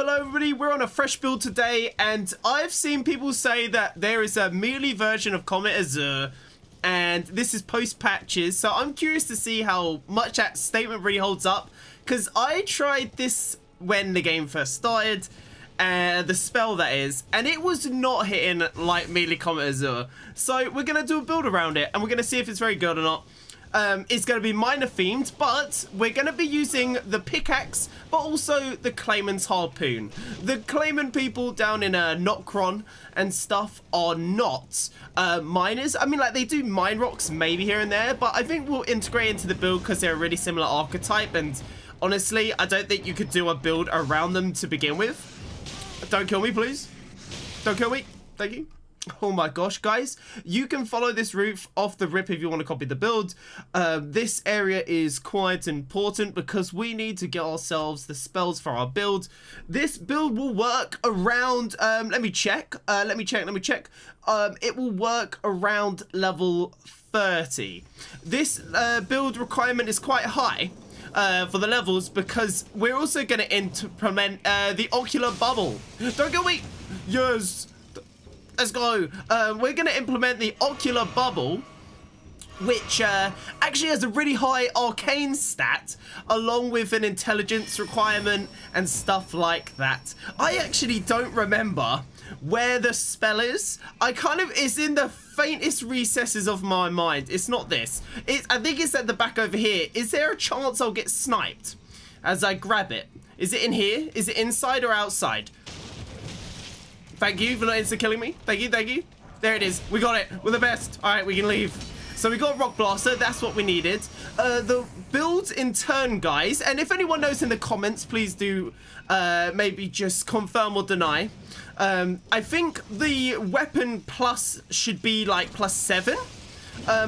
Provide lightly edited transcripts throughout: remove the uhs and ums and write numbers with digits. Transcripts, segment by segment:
Hello everybody, we're on a fresh build today, and I've seen people say that there is a melee version of Comet Azure, and this is post patches, so I'm curious to see how much that statement really holds up, because I tried this when the game first started, the spell that is, and it was not hitting like melee Comet Azure. So we're going to do a build around it, and we're going to see if it's very good or not. It's going to be minor themed, but we're going to be using the pickaxe, but also the Clayman's harpoon. The Clayman people down in Notcron and stuff are not miners. I mean, like, they do mine rocks maybe here and there, but I think we'll integrate into the build because they're a really similar archetype, and honestly, I don't think you could do a build around them to begin with. Don't kill me, please. Don't kill me. Thank you. Oh my gosh, guys, you can follow this route off the rip if you want to copy the build. This area is quite important because we need to get ourselves the spells for our build. This build will work around, let me check. It will work around level 30. This build requirement is quite high for the levels because we're also going to implement the ocular bubble. Don't go weak. Yes. Let's go. We're going to implement the ocular bubble, which actually has a really high arcane stat, along with an intelligence requirement and stuff like that. I actually don't remember where the spell is. It's in the faintest recesses of my mind. It's not this. I think it's at the back over here. Is there a chance I'll get sniped as I grab it? Is it in here? Is it inside or outside? Thank you for not insta-killing me. Thank you, thank you. There it is. We got it. We're the best. All right, we can leave. So we got Rock Blaster. That's what we needed. The builds in turn, guys. And if anyone knows in the comments, please do maybe just confirm or deny. I think the weapon plus should be like +7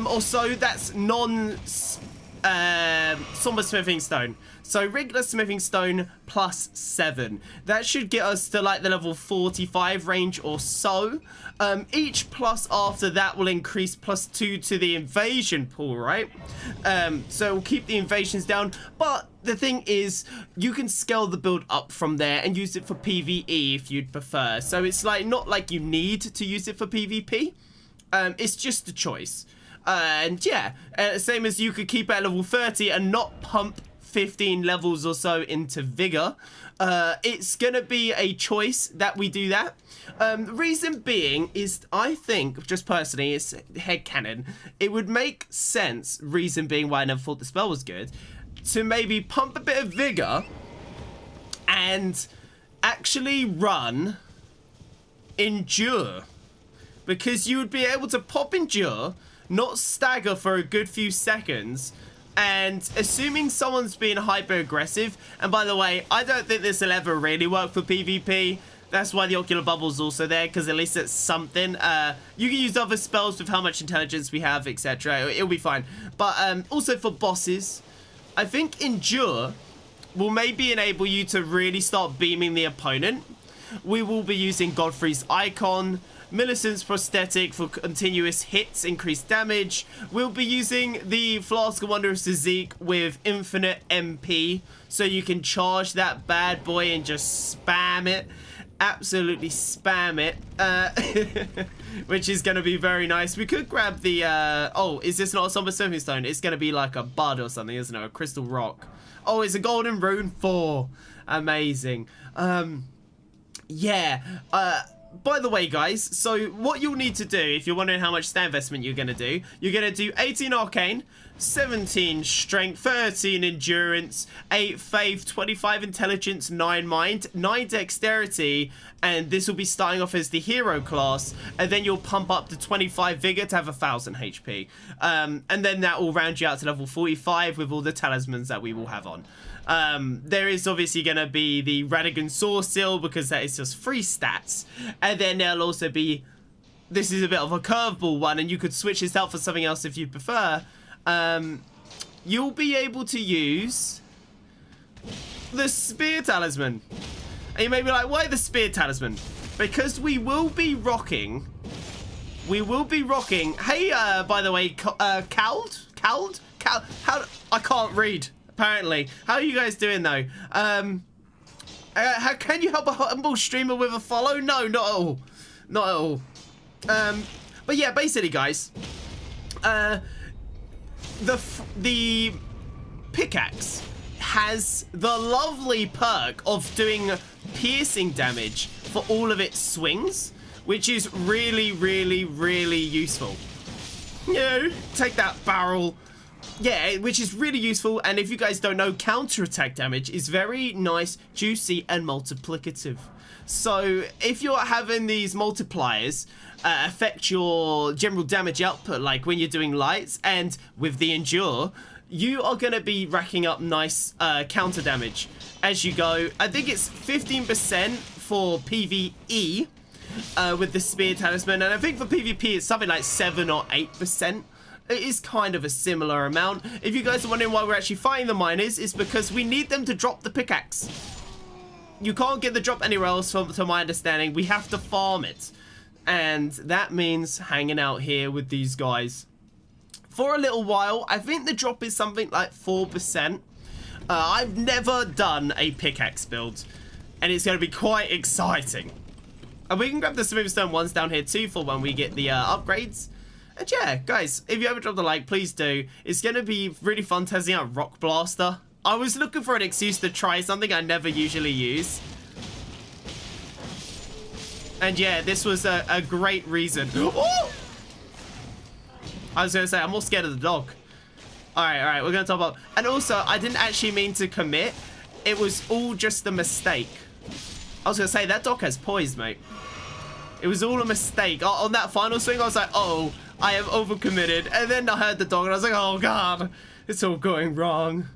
or so. That's somber smithing stone. So regular smithing stone +7. That should get us to like the level 45 range or so. Each plus after that will increase +2 to the invasion pool, right? So we'll keep the invasions down. But the thing is, you can scale the build up from there and use it for PvE if you'd prefer. So it's like not like you need to use it for PvP. It's just a choice. And yeah, same as you could keep it at level 30 and not pump 15 levels or so into vigor. It's gonna be a choice that we do that. The reason being is, I think, just personally, it's headcanon, it would make sense, reason being why I never thought the spell was good, to maybe pump a bit of vigor and actually run endure, because you would be able to pop endure, not stagger for a good few seconds, and assuming someone's being hyper aggressive, and by the way, I don't think this will ever really work for PvP. That's why the ocular bubble's also there, because at least it's something. You can use other spells with how much intelligence we have, etc. It'll be fine. But also for bosses, I think endure will maybe enable you to really start beaming the opponent. We will be using Godfrey's icon, Millicent's prosthetic for continuous hits, increased damage. We'll be using the Flask of Wondrous Zeke with infinite MP, so you can charge that bad boy and just spam it. Absolutely spam it. Which is going to be very nice. We could grab the... oh, is this not a Somber Smithing Stone? It's going to be like a bud or something, isn't it? A crystal rock. Oh, it's a golden rune 4. Amazing. Yeah. By the way, guys, so what you'll need to do, if you're wondering how much stat investment you're going to do 18 Arcane, 17 Strength, 13 Endurance, 8 Faith, 25 Intelligence, 9 Mind, 9 Dexterity, and this will be starting off as the hero class, and then you'll pump up to 25 Vigor to have 1000 HP. And then that will round you out to level 45 with all the talismans that we will have on. There is obviously going to be the Radigan Sword still, because that is just free stats. And then there'll also be, this is a bit of a curveball one, and you could switch this out for something else if you prefer. You'll be able to use the Spear Talisman. And you may be like, why the Spear Talisman? Because we will be rocking, hey, by the way, Cald? How, I can't read. Apparently. How are you guys doing, though? How can you help a humble streamer with a follow? No, not at all. Not at all. But yeah, basically, guys, the pickaxe has the lovely perk of doing piercing damage for all of its swings, which is really, really, really useful. You know, take that barrel. Yeah, which is really useful. And if you guys don't know, counterattack damage is very nice, juicy, and multiplicative. So if you're having these multipliers affect your general damage output, like when you're doing lights and with the endure, you are going to be racking up nice counter damage as you go. I think it's 15% for PvE with the spear talisman, and I think for PvP it's something like 7 or 8%. It is kind of a similar amount. If you guys are wondering why we're actually fighting the miners, it's because we need them to drop the pickaxe. You can't get the drop anywhere else, to my understanding. We have to farm it. And that means hanging out here with these guys for a little while. I think the drop is something like 4%. I've never done a pickaxe build, and it's going to be quite exciting. And we can grab the smooth stone ones down here too for when we get the upgrades. And yeah, guys, if you haven't dropped a like, please do. It's going to be really fun testing out Rock Blaster. I was looking for an excuse to try something I never usually use. And yeah, this was a great reason. Oh! I was going to say, I'm more scared of the dog. Alright, we're going to top up. And also, I didn't actually mean to commit. It was all just a mistake. I was going to say, that dog has poise, mate. It was all a mistake. On that final swing, I was like, oh, I am overcommitted. And then I heard the dog, and I was like, oh, God. It's all going wrong.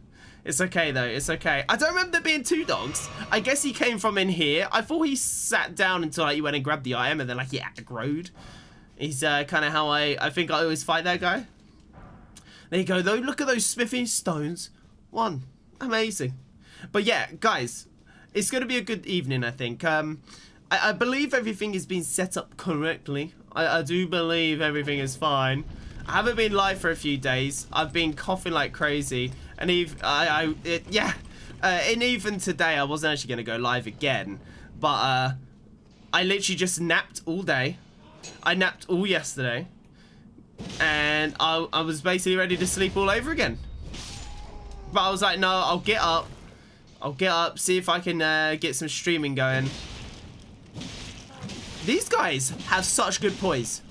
It's okay, though. It's okay. I don't remember there being 2 dogs. I guess he came from in here. I thought he sat down until like, you went and grabbed the item, and then, like, he aggroed. He's kind of how I think I always fight that guy. There you go, though. Look at those smithing stones. 1. Amazing. But yeah, guys, it's going to be a good evening, I think. I believe everything is being set up correctly. I do believe everything is fine. I haven't been live for a few days. I've been coughing like crazy. And even today, I wasn't actually going to go live again. But I literally just napped all day. I napped all yesterday. And I was basically ready to sleep all over again. But I was like, no, I'll get up. I'll get up, see if I can get some streaming going. These guys have such good poise.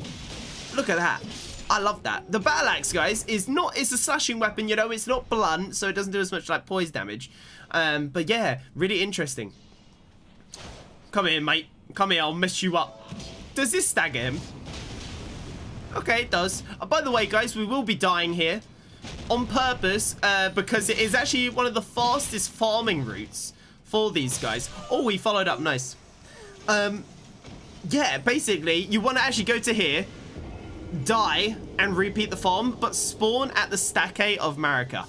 Look at that. I love that. The battle axe, guys, it's a slashing weapon, you know, it's not blunt, so it doesn't do as much like poise damage. But yeah, really interesting. Come here, mate. Come here, I'll mess you up. Does this stagger him? Okay, it does. By the way, guys, we will be dying here on purpose because it is actually one of the fastest farming routes for these guys. Oh, he followed up. Nice. Yeah, basically, you want to actually go to here, die, and repeat the farm, but spawn at the Stack of Marika.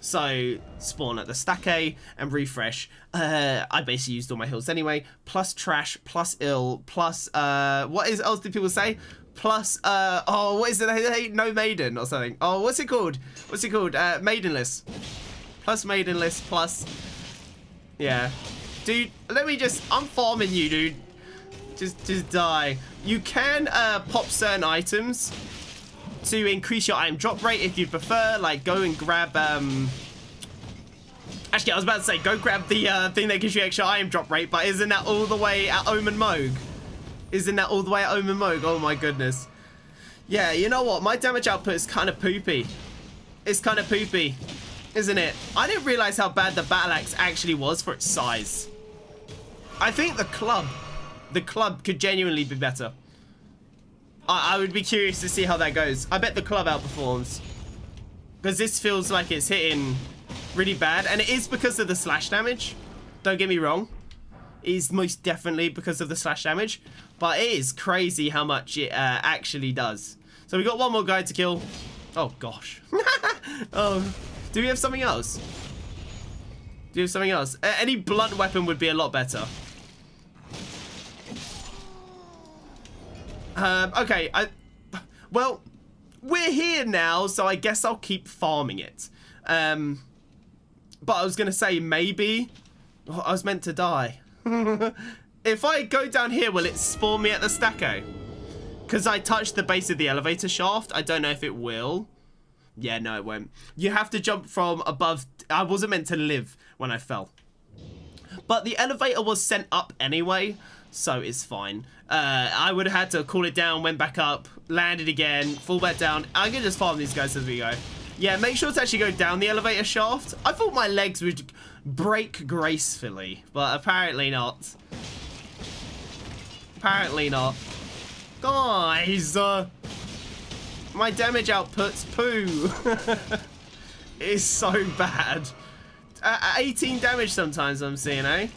So, spawn at the Stack and refresh. I basically used all my heals anyway. Plus trash, plus ill, plus, what else did people say? Plus, oh, what is it? No maiden or something. Oh, what's it called? What's it called? Maidenless. Plus maidenless, plus... Yeah. Dude, let me just... I'm farming you, dude. Just die. You can pop certain items to increase your item drop rate if you prefer. Like, go and grab... Actually, I was about to say, go grab the thing that gives you extra item drop rate, but isn't that all the way at Omen Moog? Isn't that all the way at Omen Moog? Oh my goodness. Yeah, you know what? My damage output is kind of poopy. It's kind of poopy, isn't it? I didn't realize how bad the battle axe actually was for its size. I think the club could genuinely be better. I would be curious to see how that goes. I bet the club outperforms. Because this feels like it's hitting really bad. And it is because of the slash damage. Don't get me wrong. It is most definitely because of the slash damage. But it is crazy how much it actually does. So we got one more guy to kill. Oh, gosh. Oh, do we have something else? Do we have something else? Any blunt weapon would be a lot better. Okay, well, we're here now, so I guess I'll keep farming it. But I was going to say, maybe Oh, I was meant to die. If I go down here, will it spawn me at the stacko? Because I touched the base of the elevator shaft. I don't know if it will. Yeah, no, it won't. You have to jump from above. I wasn't meant to live when I fell. But the elevator was sent up anyway, so it's fine. I would have had to cool it down, went back up, landed again, fall back down. I can just farm these guys as we go. Yeah, make sure to actually go down the elevator shaft. I thought my legs would break gracefully, but apparently not. Apparently not. Guys, my damage output's poo. It's so bad. 18 damage sometimes I'm seeing, eh?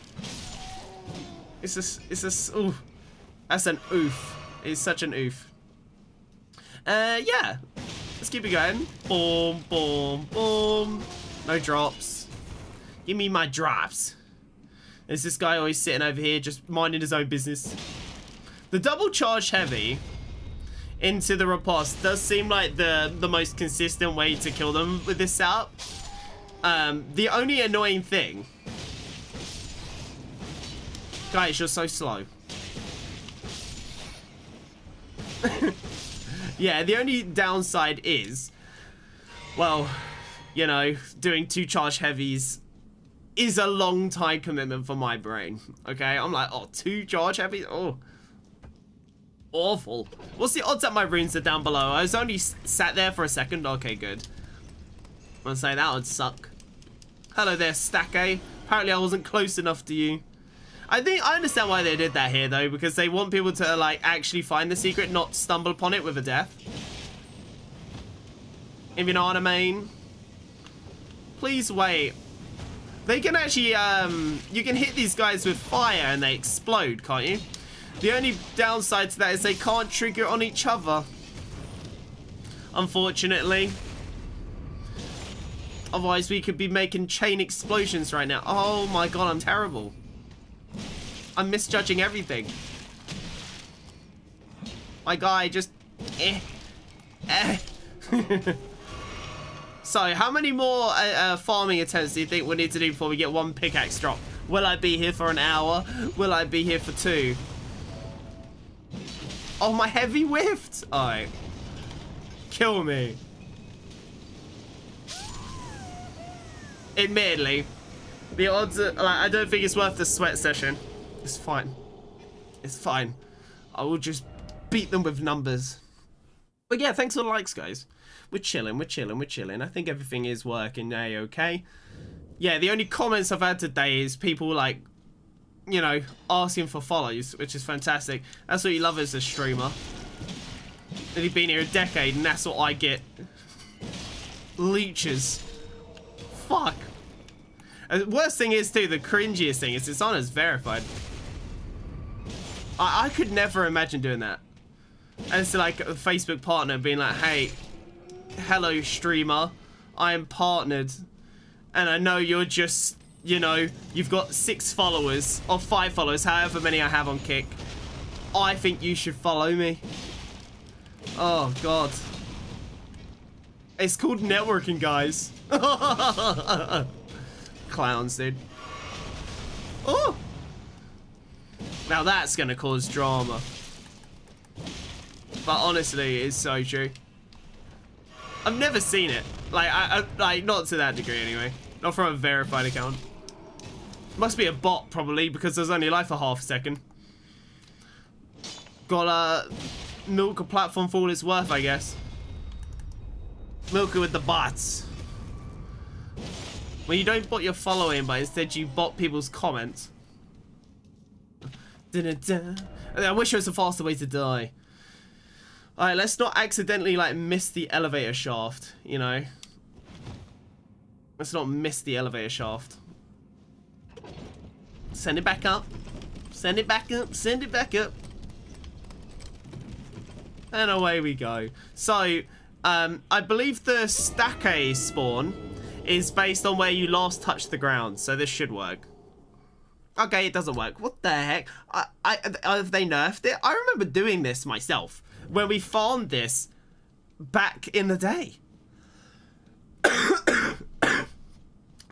It's a, oof. That's an oof. It's such an oof. Yeah. Let's keep it going. Boom, boom, boom. No drops. Give me my drops. There's this guy always sitting over here just minding his own business. The double charge heavy into the riposte does seem like the most consistent way to kill them with this setup. The only annoying thing... Guys, you're so slow. Yeah, the only downside is... Well, you know, doing 2 charge heavies is a long time commitment for my brain. Okay, I'm like, oh, 2 charge heavies? Oh. Awful. What's the odds that my runes are down below? I was only sat there for a second. Okay, good. I'm gonna say that would suck. Hello there, Stacko. Apparently I wasn't close enough to you. I understand why they did that here though, because they want people to like actually find the secret, not stumble upon it with a death. If you know what I mean. Please wait. They can actually, you can hit these guys with fire and they explode, can't you? The only downside to that is they can't trigger on each other. Unfortunately. Otherwise we could be making chain explosions right now. Oh my god, I'm terrible. I'm misjudging everything. My guy just... So, how many more farming attempts do you think we need to do before we get 1 pickaxe drop? Will I be here for an hour? Will I be here for 2? Oh, my heavy whiffed! Alright. Kill me. Admittedly, the odds are, like, I don't think it's worth the sweat session. It's fine. It's fine. I will just beat them with numbers. But yeah, thanks for the likes, guys. We're chilling, we're chilling, we're chilling. I think everything is working okay. Yeah, the only comments I've had today is people like, you know, asking for follows, which is fantastic. That's what you love as a streamer. And you've been here a decade and that's what I get. Leeches. Fuck. And the worst thing is too, the cringiest thing is it's on as verified. I could never imagine doing that. And it's like a Facebook partner being like, hey, hello streamer, I am partnered. And I know you're just, you know, you've got 6 followers or 5 followers, however many I have on Kick. I think you should follow me. Oh god. It's called networking, guys. Clowns, dude. Oh! Now that's gonna cause drama. But honestly, it's so true. I've never seen it. Like, like not to that degree anyway. Not from a verified account. Must be a bot probably, because there's only life for half a second. Gotta milk a platform for all it's worth, I guess. Milk it with the bots. When you don't bot your following, but instead you bot people's comments. I wish there was a faster way to die. Alright, let's not accidentally like miss the elevator shaft, you know. Let's not miss the elevator shaft. Send it back up. Send it back up. Send it back up. And away we go. So, I believe the Stacko spawn is based on where you last touched the ground, so this should work. Okay, it doesn't work. What the heck? Have they nerfed it? I remember doing this myself when we farmed this back in the day. I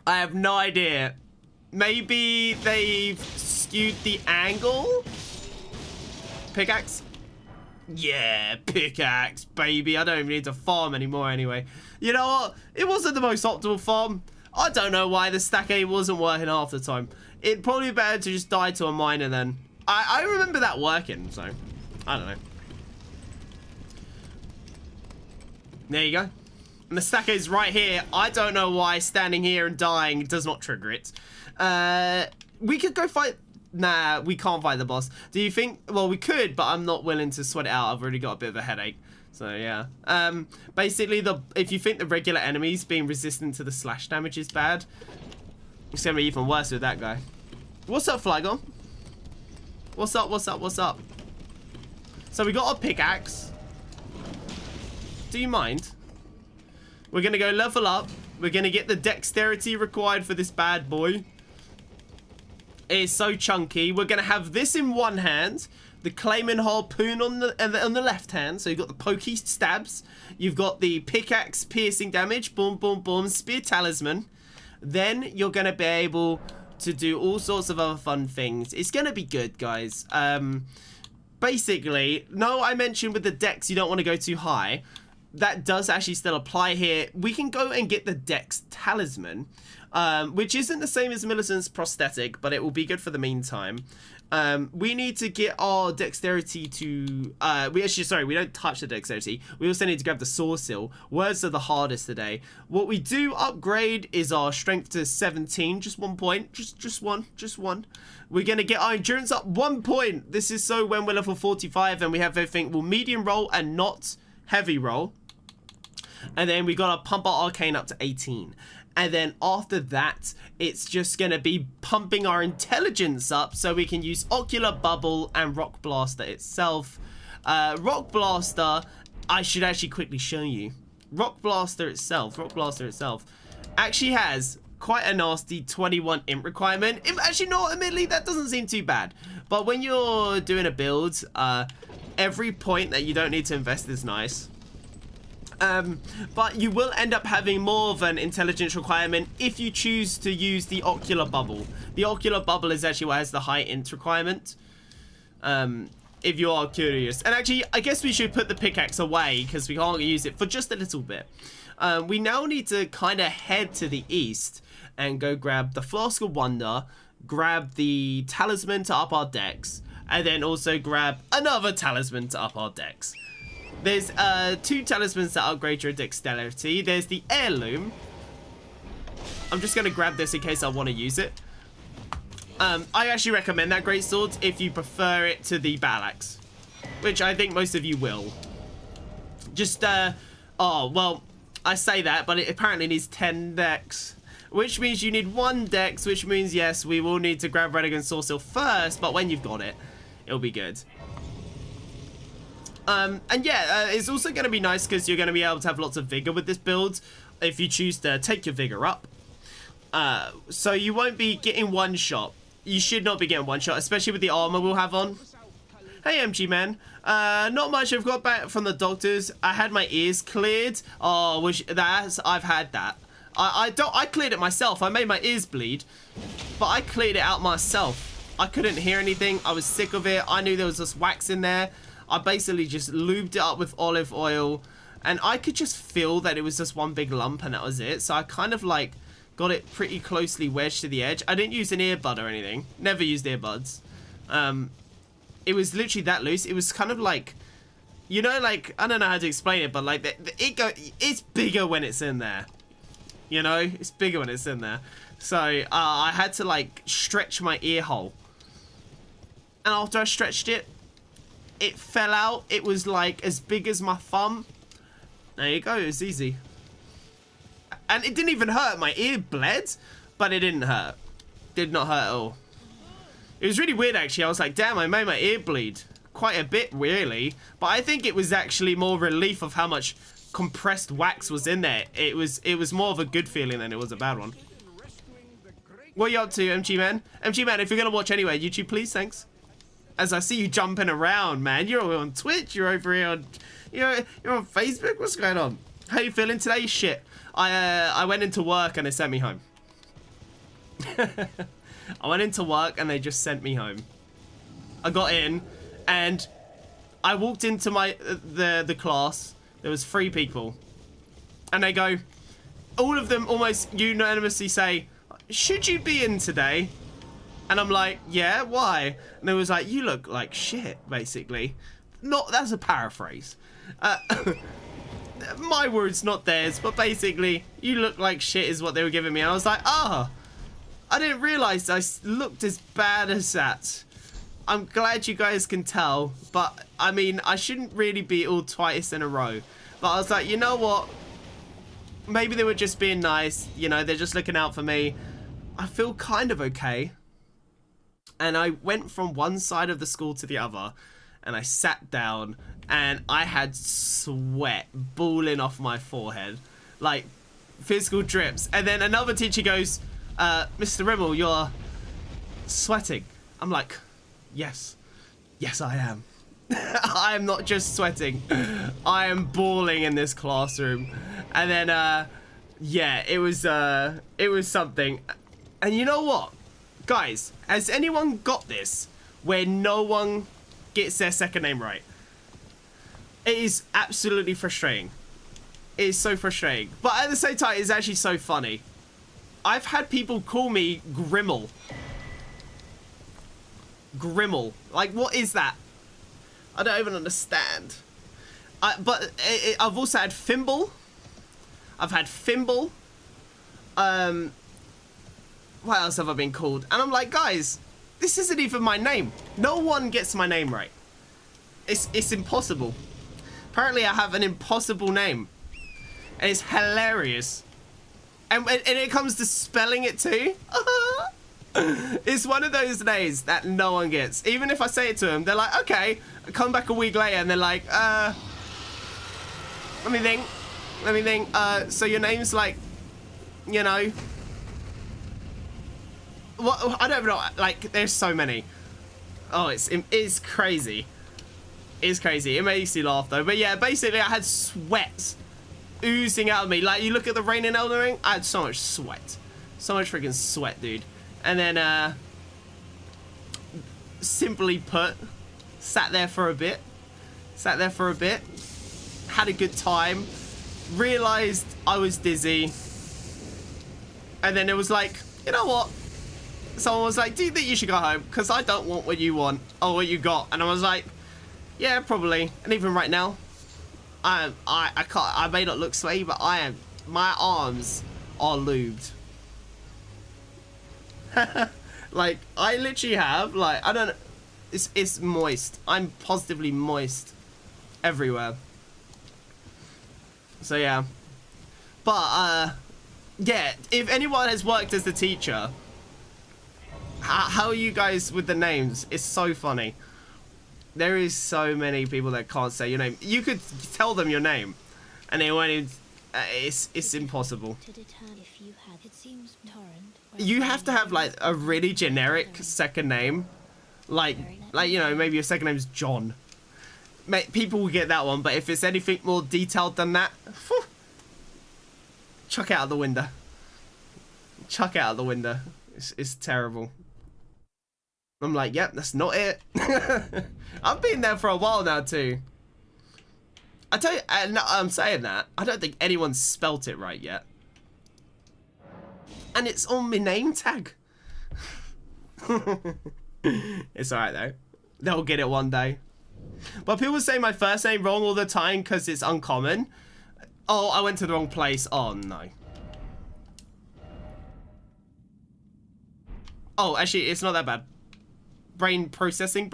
have no idea Maybe they've skewed the angle? Pickaxe? Yeah, pickaxe, baby. I don't even need to farm anymore anyway. You know what? It wasn't the most optimal farm. I don't know why the stack A wasn't working half the time. It'd probably be better to just die to a miner then. I remember that working, so I don't know. There you go. And the stack is right here. I don't know why standing here and dying does not trigger it. We could go fight... Nah, we can't fight the boss. Do you think... Well, we could, but I'm not willing to sweat it out. I've already got a bit of a headache. So, yeah. Basically, if you think the regular enemies being resistant to the slash damage is bad, it's going to be even worse with that guy. What's up, Flygon? What's up, what's up, what's up? So, we got a pickaxe. Do you mind? We're going to go level up. We're going to get the dexterity required for this bad boy. It is so chunky. We're going to have this in one hand. The claiming harpoon on the left hand. So you've got the pokey stabs. You've got the pickaxe piercing damage. Boom, boom, boom. Spear talisman. Then you're going to be able to do all sorts of other fun things. It's going to be good, guys. Basically, no, I mentioned with the dex you don't want to go too high. That does actually still apply here. We can go and get the Dex Talisman, which isn't the same as Millicent's prosthetic, but it will be good for the meantime. We need to get our dexterity to... we don't touch the dexterity. We also need to grab the source seal. Words are the hardest today. What we do upgrade is our strength to 17. Just 1 point. Just one. We're going to get our endurance up 1 point. This is so when we're level 45 and we have everything. Well, medium roll and not heavy roll. And then we got to pump our arcane up to 18. And then after that, it's just going to be pumping our intelligence up so we can use Ocular Bubble and Rock Blaster itself. Rock Blaster, I should actually quickly show you. Rock Blaster itself actually has quite a nasty 21 imp requirement. Actually, no, admittedly, that doesn't seem too bad. But when you're doing a build, every point that you don't need to invest is nice. But you will end up having more of an intelligence requirement if you choose to use the Ocular Bubble. The Ocular Bubble is actually what has the high int requirement. If you are curious. And actually, I guess we should put the pickaxe away because we can't use it for just a little bit. We now need to kind of head to the east and go grab the Flask of Wonder, grab the Talisman to up our dex, and then also grab another Talisman to up our dex. There's 2 talismans that upgrade your dexterity. There's the Heirloom. I'm just going to grab this in case I want to use it. I actually recommend that greatsword if you prefer it to the battle axe, which I think most of you will. Just, oh, well, I say that, but it apparently needs 10 dex, which means you need 1 dex, which means, yes, we will need to grab Renegan Source Seal first, but when you've got it, it'll be good. And yeah, it's also going to be nice because you're going to be able to have lots of vigor with this build if you choose to take your vigor up. So you won't be getting one shot. You should not be getting one shot, especially with the armor we'll have on. Hey, MG man. Not much. I've got back from the doctors. I had my ears cleared. Oh, I've had that. I cleared it myself. I made my ears bleed, but I cleared it out myself. I couldn't hear anything. I was sick of it. I knew there was just wax in there. I basically just lubed it up with olive oil, and I could just feel that it was just one big lump, and that was it. So I kind of like got it pretty closely wedged to the edge. I didn't use an earbud or anything. Never used earbuds. It was literally that loose. It was kind of like, you know, like, I don't know how to explain it, but like it's bigger when it's in there. You know, it's bigger when it's in there. So I had to like stretch my ear hole, and after I stretched it, it fell out. It was like as big as my thumb. There you go. It was easy. And it didn't even hurt. My ear bled, but it didn't hurt. Did not hurt at all. It was really weird, actually. I was like, damn, I made my ear bleed. Quite a bit, really. But I think it was actually more relief of how much compressed wax was in there. It was more of a good feeling than it was a bad one. What are you up to, MG man? MG man, if you're going to watch anyway, YouTube, please, thanks. As I see you jumping around, man. You're on Twitch. You're over here on... You're on Facebook. What's going on? How you feeling today? Shit. I went into work and they sent me home. I went into work and they just sent me home. I got in and I walked into the class. There was 3 people. And they go, all of them almost unanimously say, should you be in today? And I'm like, yeah, why? And they was like, you look like shit, basically. That's a paraphrase. My words, not theirs, but basically, you look like shit is what they were giving me. And I was like, I didn't realize I looked as bad as that. I'm glad you guys can tell, but I mean, I shouldn't really be all twice in a row. But I was like, you know what? Maybe they were just being nice. You know, they're just looking out for me. I feel kind of okay. And I went from one side of the school to the other, and I sat down, and I had sweat balling off my forehead, like physical drips. And then another teacher goes, Mr. Rimmel, you're sweating. I'm like, yes, I am. I am not just sweating. I am bawling in this classroom. And then, yeah, it was something. And you know what? Guys, has anyone got this where no one gets their second name right? It is absolutely frustrating. It is so frustrating. But at the same time, it's actually so funny. I've had people call me Grimmel. Grimmel. Like, what is that? I don't even understand. But I've also had Fimble. I've had Fimble. What else have I been called? And I'm like, guys, this isn't even my name. No one gets my name right. It's impossible. Apparently, I have an impossible name. And it's hilarious. And it comes to spelling it too. It's one of those names that no one gets. Even if I say it to them, they're like, okay. I come back a week later and they're like, let me think. So your name's like, you know, what? I don't know. Like, there's so many. Oh, it's crazy. It's crazy. It makes you laugh though. But yeah, basically I had sweat oozing out of me. Like, you look at the rain in Elden Ring, I had so much sweat. So much freaking sweat, dude. And then, simply put, sat there for a bit. Had a good time. Realized I was dizzy. And then it was like, you know what? Someone was like, do you think you should go home? Because I don't want what you want or what you got. And I was like, yeah, probably. And even right now, I can't, I may not look sweaty, but my arms are lubed. Like, I literally have, like, I don't know, it's moist. I'm positively moist everywhere. So yeah. But yeah, if anyone has worked as a teacher, how are you guys with the names? It's so funny. There is so many people that can't say your name. You could tell them your name and they won't even, it's impossible. You have to have like a really generic second name, like you know, maybe your second name is John. People will get that one, but if it's anything more detailed than that, whew, chuck it out the window. Chuck it out the window. It's terrible. I'm like, yep, that's not it. I've been there for a while now too. I tell you, I'm saying that, I don't think anyone's spelt it right yet. And it's on my name tag. It's alright though. They'll get it one day. But people say my first name wrong all the time because it's uncommon. Oh, I went to the wrong place. Oh no. Oh, actually, it's not that bad. Processed. You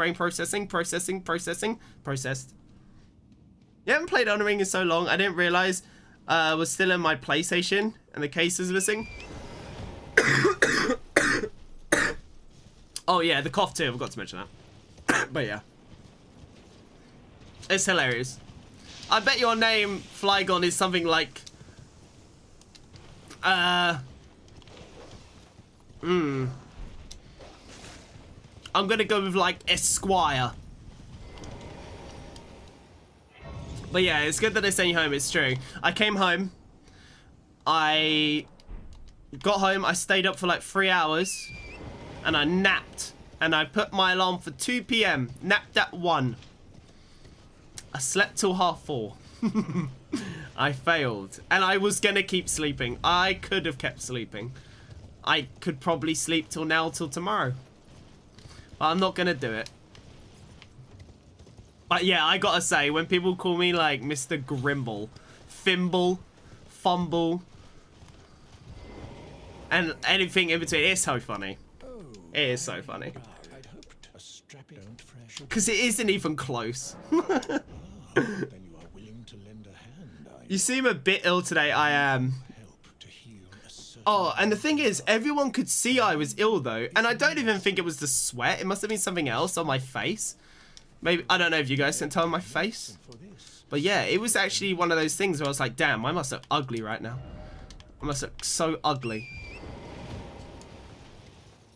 haven't played Elden Ring in so long. I didn't realize I was still in my PlayStation and the case is missing. Oh yeah, the cough too. I forgot to mention that. But yeah, it's hilarious. I bet your name, Flygon, is something like I'm gonna go with like Esquire. But yeah, it's good that they sent you home. It's true. I came home. I got home. I stayed up for like 3 hours. and I napped. And I put my alarm for 2 p.m. Napped at 1. I slept till 4:30. I failed. And I was gonna keep sleeping. I could have kept sleeping. I could probably sleep till now, till tomorrow. But I'm not gonna do it. But yeah, I gotta say, when people call me like Mr. Grimble, Fimble, Fumble, and anything in between, it's so funny. It is so funny. Because it isn't even close. You seem a bit ill today. I am. Oh, and the thing is, everyone could see I was ill though. And I don't even think it was the sweat. It must have been something else on my face. Maybe, I don't know if you guys can tell on my face. But yeah, it was actually one of those things where I was like, damn, I must look ugly right now. I must look so ugly.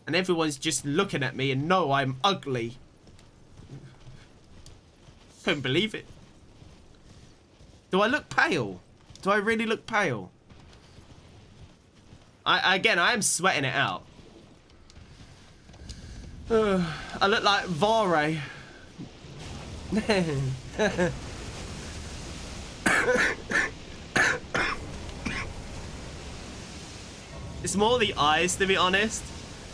And everyone's just looking at me and know I'm ugly. Couldn't believe it. Do I look pale? Do I really look pale? Again, I am sweating it out. I look like Vare. It's more the eyes, to be honest.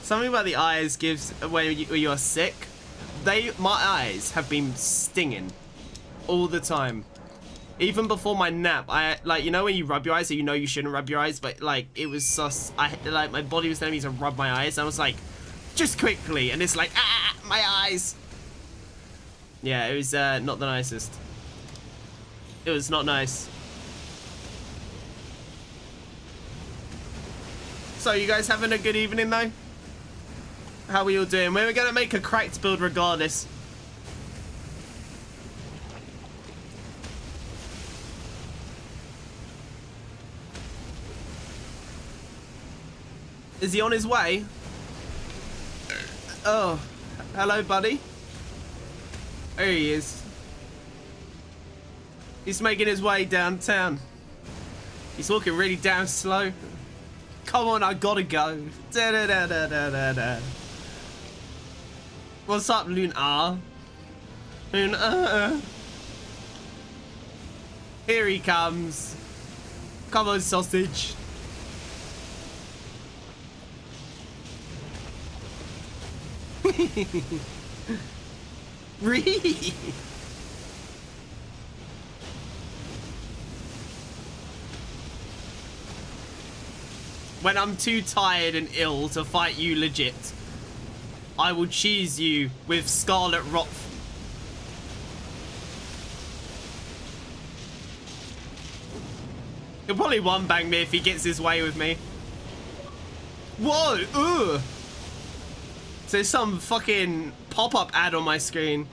Something about the eyes gives, when you're sick, my eyes have been stinging all the time. Even before my nap, like, you know when you rub your eyes, so you know you shouldn't rub your eyes, but like, it was sus. Like, my body was telling me to rub my eyes, and I was like, just quickly, and it's like, ah, my eyes. Yeah, it was not the nicest. It was not nice. So, you guys having a good evening though? How are you all doing? We were gonna make a cracked build regardless. Is he on his way? Oh, hello, buddy. There he is. He's making his way downtown. He's walking really damn slow. Come on, I gotta go. Da da da da da da da. What's up, Luna? Luna. Here he comes. Come on, sausage. Ree. When I'm too tired and ill to fight you legit, I will cheese you with Scarlet Rot. He'll probably one-bang me if he gets his way with me. Whoa! Ugh! So there's some fucking pop-up ad on my screen.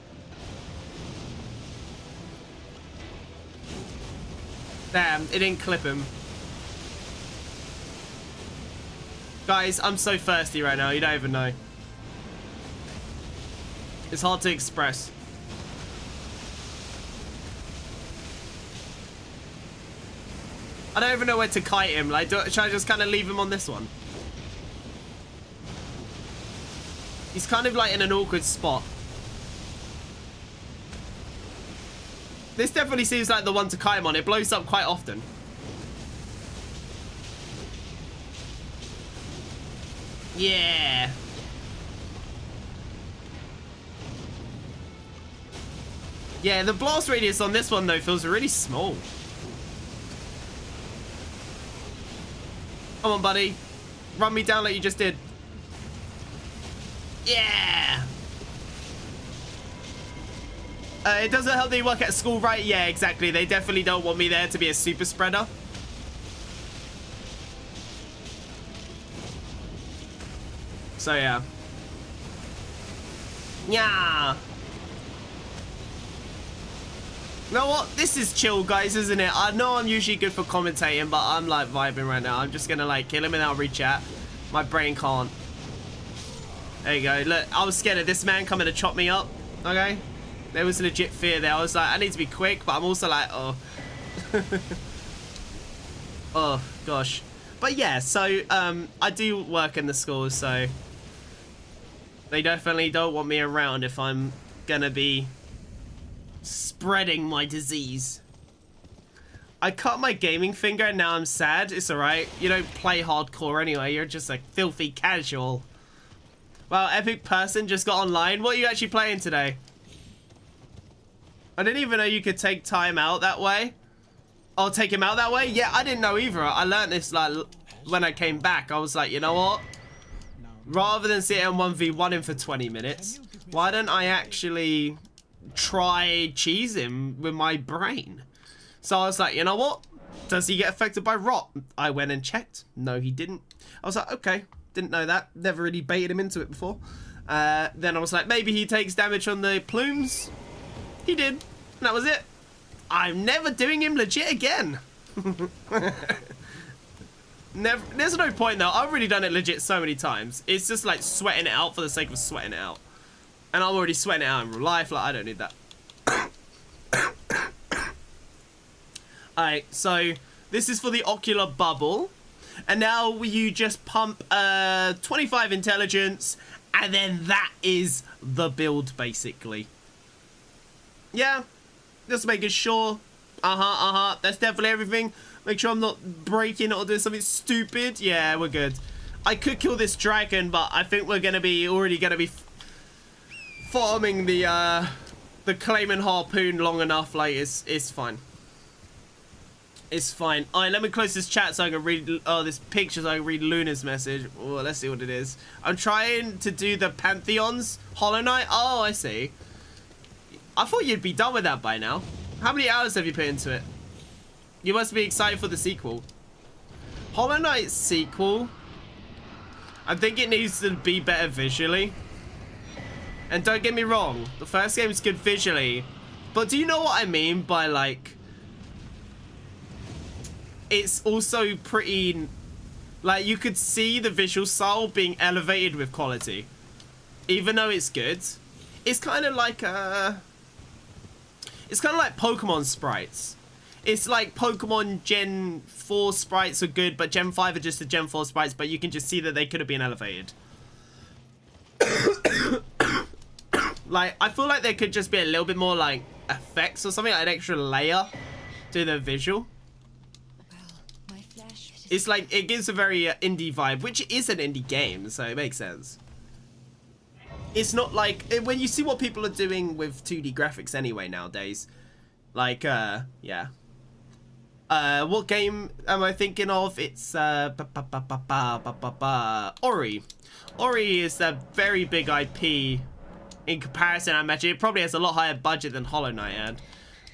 Damn, it didn't clip him. Guys, I'm so thirsty right now, you don't even know. It's hard to express. I don't even know where to kite him. Like, should I just kind of leave him on this one? He's kind of like in an awkward spot. This definitely seems like the one to kite him on. It blows up quite often. Yeah. Yeah, the blast radius on this one though feels really small. Come on, buddy. Run me down like you just did. Yeah. It doesn't help that you work at school, right? Yeah, exactly. They definitely don't want me there to be a super spreader. So, yeah. Yeah. You know what? This is chill, guys, isn't it? I know I'm usually good for commentating, but I'm, like, vibing right now. I'm just gonna, like, kill him and I'll re-chat. My brain can't. There you go. Look, I was scared of this man coming to chop me up. Okay? There was legit fear there. I was like, I need to be quick, but I'm also like, oh. Oh, gosh. But yeah, so, I do work in the schools, so They definitely don't want me around if I'm gonna be spreading my disease. I cut my gaming finger and now I'm sad. It's alright. You don't play hardcore anyway. You're just a filthy casual. Wow, epic person just got online. What are you actually playing today? I didn't even know you could take time out that way. Oh, take him out that way? Yeah, I didn't know either. I learned this like when I came back. I was like, you know what? Rather than sit and 1v1 him for 20 minutes, why don't I actually try cheese him with my brain? So I was like, you know what? Does he get affected by rot? I went and checked. No, he didn't. I was like, okay. Didn't know that. Never really baited him into it before. Then I was like, maybe he takes damage on the plumes. He did. And that was it. I'm never doing him legit again. Never. There's no point though. I've already done it legit so many times. It's just like sweating it out for the sake of sweating it out. And I'm already sweating it out in real life. Like, I don't need that. Alright, so this is for the ocular bubble. And now you just pump 25 intelligence. And then that is the build, basically. Yeah, just making sure. That's definitely everything. Make sure I'm not breaking or doing something stupid. Yeah, we're good. I could kill this dragon, but I think we're already gonna be farming the claiming harpoon long enough. Like it's fine. It's fine. Alright, let me close this chat so I can read this picture so I can read Luna's message. Oh, let's see what it is. I'm trying to do the Pantheons Hollow Knight. Oh, I see. I thought you'd be done with that by now. How many hours have you put into it? You must be excited for the sequel. Hollow Knight sequel. I think it needs to be better visually. And don't get me wrong, the first game is good visually. But do you know what I mean by like... It's also pretty... Like, you could see the visual style being elevated with quality. Even though it's good. It's kind of like It's kind of like Pokemon sprites. It's like Pokemon Gen 4 sprites are good, but Gen 5 are just the Gen 4 sprites, but you can just see that they could have been elevated. Like, I feel like there could just be a little bit more, like, effects or something, like an extra layer to the visual. It's like, it gives a very indie vibe, which is an indie game, so it makes sense. It's not like, when you see what people are doing with 2D graphics anyway nowadays, like, yeah. What game am I thinking of? It's, Ori. Ori is a very big IP in comparison, I imagine. It probably has a lot higher budget than Hollow Knight had.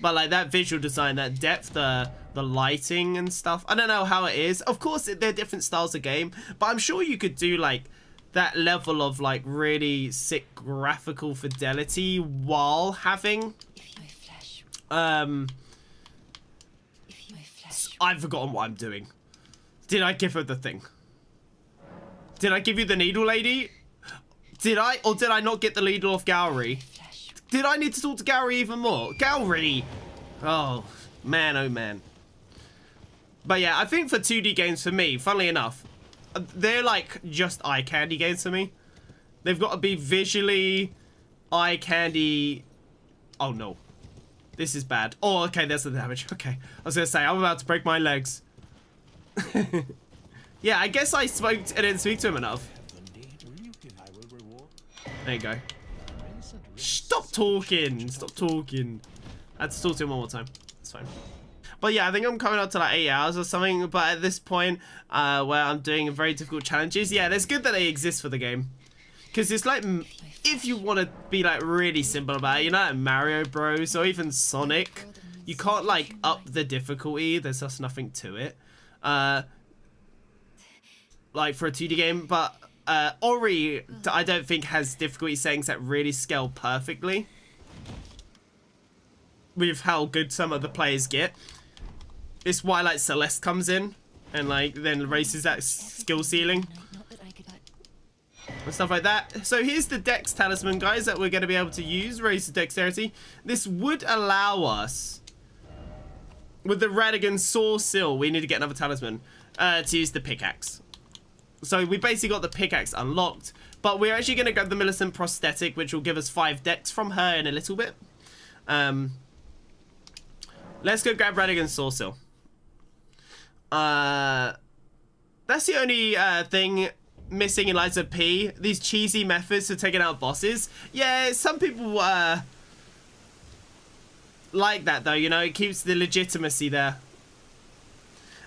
But, like, that visual design, that depth, the lighting and stuff, I don't know how it is. Of course, they're different styles of game, but I'm sure you could do, like, that level of like really sick graphical fidelity while having I've forgotten what I'm doing. Did I give her the thing? Did I give you the needle, lady? Did I, or did I not get the needle off Gowry? Did I need to talk to Gowry even more? Gowry! Oh man. But yeah, I think for 2D games for me, funnily enough, they're like just eye candy games for me. They've got to be visually eye candy. Oh no, this is bad. Oh, okay, there's the damage. Okay, I was gonna say I'm about to break my legs. Yeah, I guess I didn't speak to him enough. There you go. Stop talking. Stop talking. I had to talk to him one more time. It's fine. But yeah, I think I'm coming up to like 8 hours or something. But at this point, where I'm doing very difficult challenges, yeah, it's good that they exist for the game. Because it's like, if you want to be like really simple about it, you know, like Mario Bros. Or even Sonic, you can't like up the difficulty. There's just nothing to it. Like for a 2D game. But Ori, I don't think has difficulty settings that really scale perfectly with how good some of the players get. It's why like Celeste comes in and like then raises that skill ceiling and stuff like that. So here's the Dex talisman, guys, that we're going to be able to use. Raise the dexterity. This would allow us, with the Radigan Saw Seal, we need to get another talisman, to use the pickaxe. So we basically got the pickaxe unlocked, But we're actually going to grab the Millicent prosthetic, which will give us 5 dex from her in a little bit. Let's go grab Radigan's Sourcil. That's the only thing missing in Liza P. These cheesy methods for taking out bosses. Yeah, some people like that though, you know, it keeps the legitimacy there.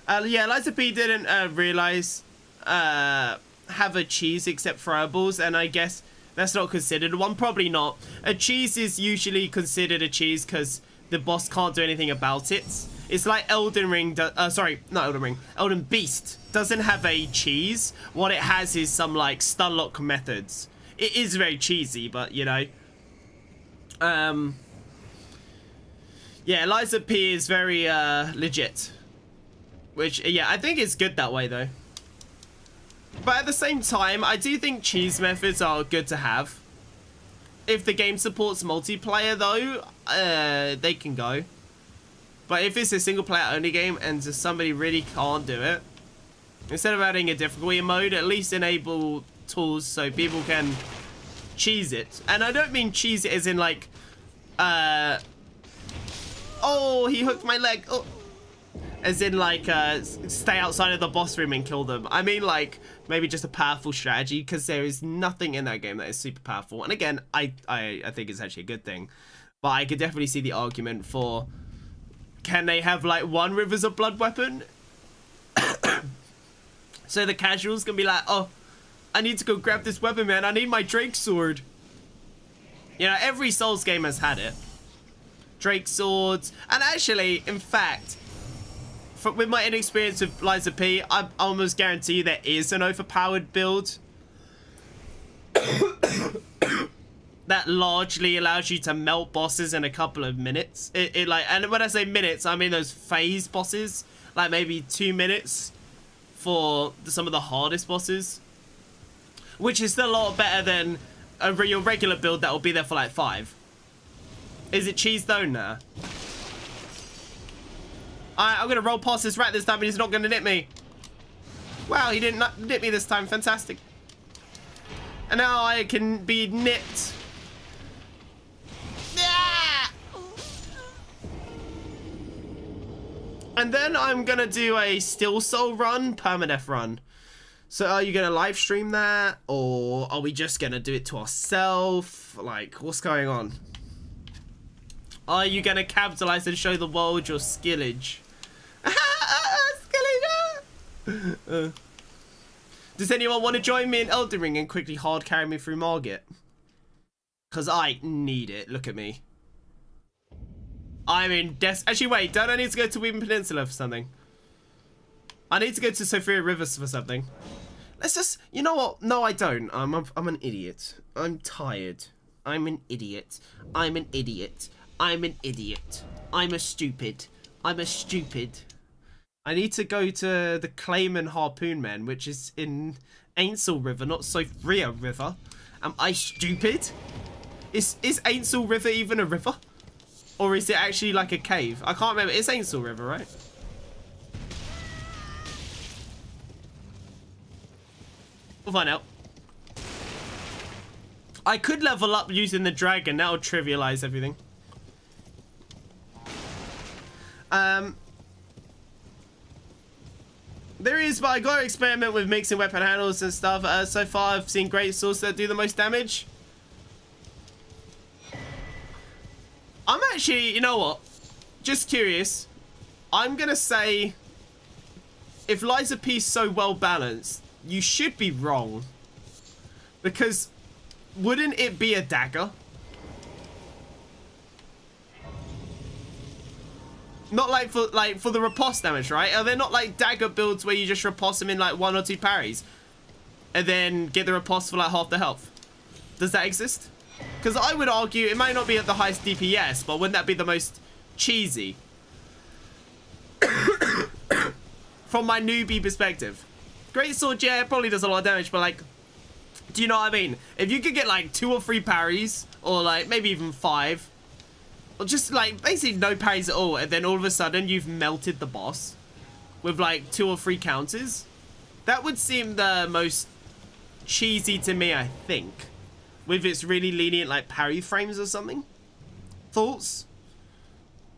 Yeah, Liza P didn't realize have a cheese except throwables, and I guess that's not considered one. Probably not. A cheese is usually considered a cheese because the boss can't do anything about it. It's like Elden Ring, sorry, not Elden Ring, Elden Beast doesn't have a cheese. What it has is some like stun lock methods. It is very cheesy, but you know. Yeah, Liza P is very legit. Which, yeah, I think it's good that way though. But at the same time, I do think cheese methods are good to have. If the game supports multiplayer though, they can go. But if it's a single player only game and just somebody really can't do it, instead of adding a difficulty mode, at least enable tools so people can cheese it. And I don't mean cheese it as in like, oh, he hooked my leg. Oh. As in like, stay outside of the boss room and kill them. I mean like, maybe just a powerful strategy, because there is nothing in that game that is super powerful. And again, I think it's actually a good thing. But I could definitely see the argument for, can they have like one Rivers of Blood weapon? So the casuals can be like, oh, I need to go grab this weapon, man. I need my Drake sword. You know, every Souls game has had it. Drake swords. And actually, in fact, with my inexperience with Liza P, I almost guarantee you there is an overpowered build that largely allows you to melt bosses in a couple of minutes. It like, and when I say minutes, I mean those phase bosses, like maybe 2 minutes for some of the hardest bosses, which is still a lot better than your regular build that will be there for like 5. Is it cheese though? Nah. I'm gonna roll past this rat this time and he's not gonna nip me. Wow, he didn't nip me this time. Fantastic. And now I can be nipped. And then I'm gonna do a Still Soul run, permadeath run. So are you gonna live stream that, or are we just gonna do it to ourselves? Like, what's going on? Are you gonna capitalize and show the world your skillage? Skillage! Does anyone want to join me in Elden Ring and quickly hard carry me through Margit? Because I need it. Look at me. I'm in actually, wait. Don't I need to go to Weeping Peninsula for something? I need to go to Sophia Rivers for something. Let's just... You know what? No, I don't. I'm an idiot. I'm tired. I'm an idiot. I'm an idiot. I'm an idiot. I'm a stupid. I'm a stupid. I need to go to the Clayman Harpoon Men, which is in Ainsel River, not Sophia River. Am I stupid? Is Ainsel River even a river? Or is it actually like a cave? I can't remember. It's Ainsel River, right? We'll find out. I could level up using the dragon. That would trivialize everything. There is, but I got to experiment with mixing weapon handles and stuff. So far, I've seen great swords that do the most damage. I'm actually, you know what? Just curious. I'm going to say, if Liza P's so well balanced, you should be wrong. Because wouldn't it be a dagger? Not like for the riposte damage, right? Are there not like dagger builds where you just riposte them in like 1 or 2 parries and then get the riposte for like half the health? Does that exist? Because I would argue it might not be at the highest DPS, but wouldn't that be the most cheesy? From my newbie perspective. Great sword, yeah, it probably does a lot of damage, but like, do you know what I mean? If you could get like 2 or 3 parries, or like maybe even 5, or just like basically no parries at all, and then all of a sudden you've melted the boss with like 2 or 3 counters, that would seem the most cheesy to me, I think. With its really lenient, like, parry frames or something. Thoughts?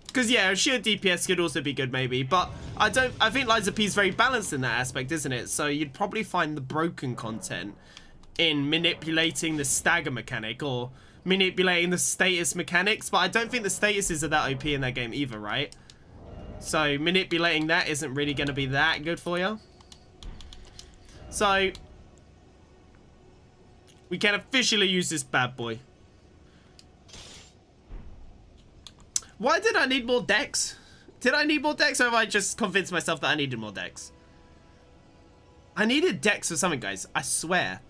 Because, yeah, sheer DPS could also be good, maybe. But I think Lies of P is very balanced in that aspect, isn't it? So you'd probably find the broken content in manipulating the stagger mechanic or manipulating the status mechanics. But I don't think the statuses are that OP in that game either, right? So manipulating that isn't really going to be that good for you. So we can officially use this bad boy. Why did I need more decks? Did I need more decks, or have I just convinced myself that I needed more decks? I needed decks for something, guys. I swear.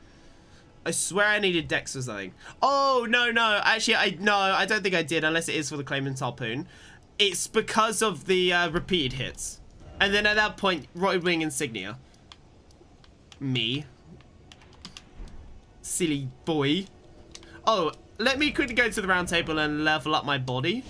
I swear I needed decks for something. Oh, no. Actually, I don't think I did, unless it is for the Claimant's Harpoon. It's because of the repeated hits. And then at that point, Rotted Wing Insignia. Me. Silly boy. Oh, let me quickly go to the round table and level up my body.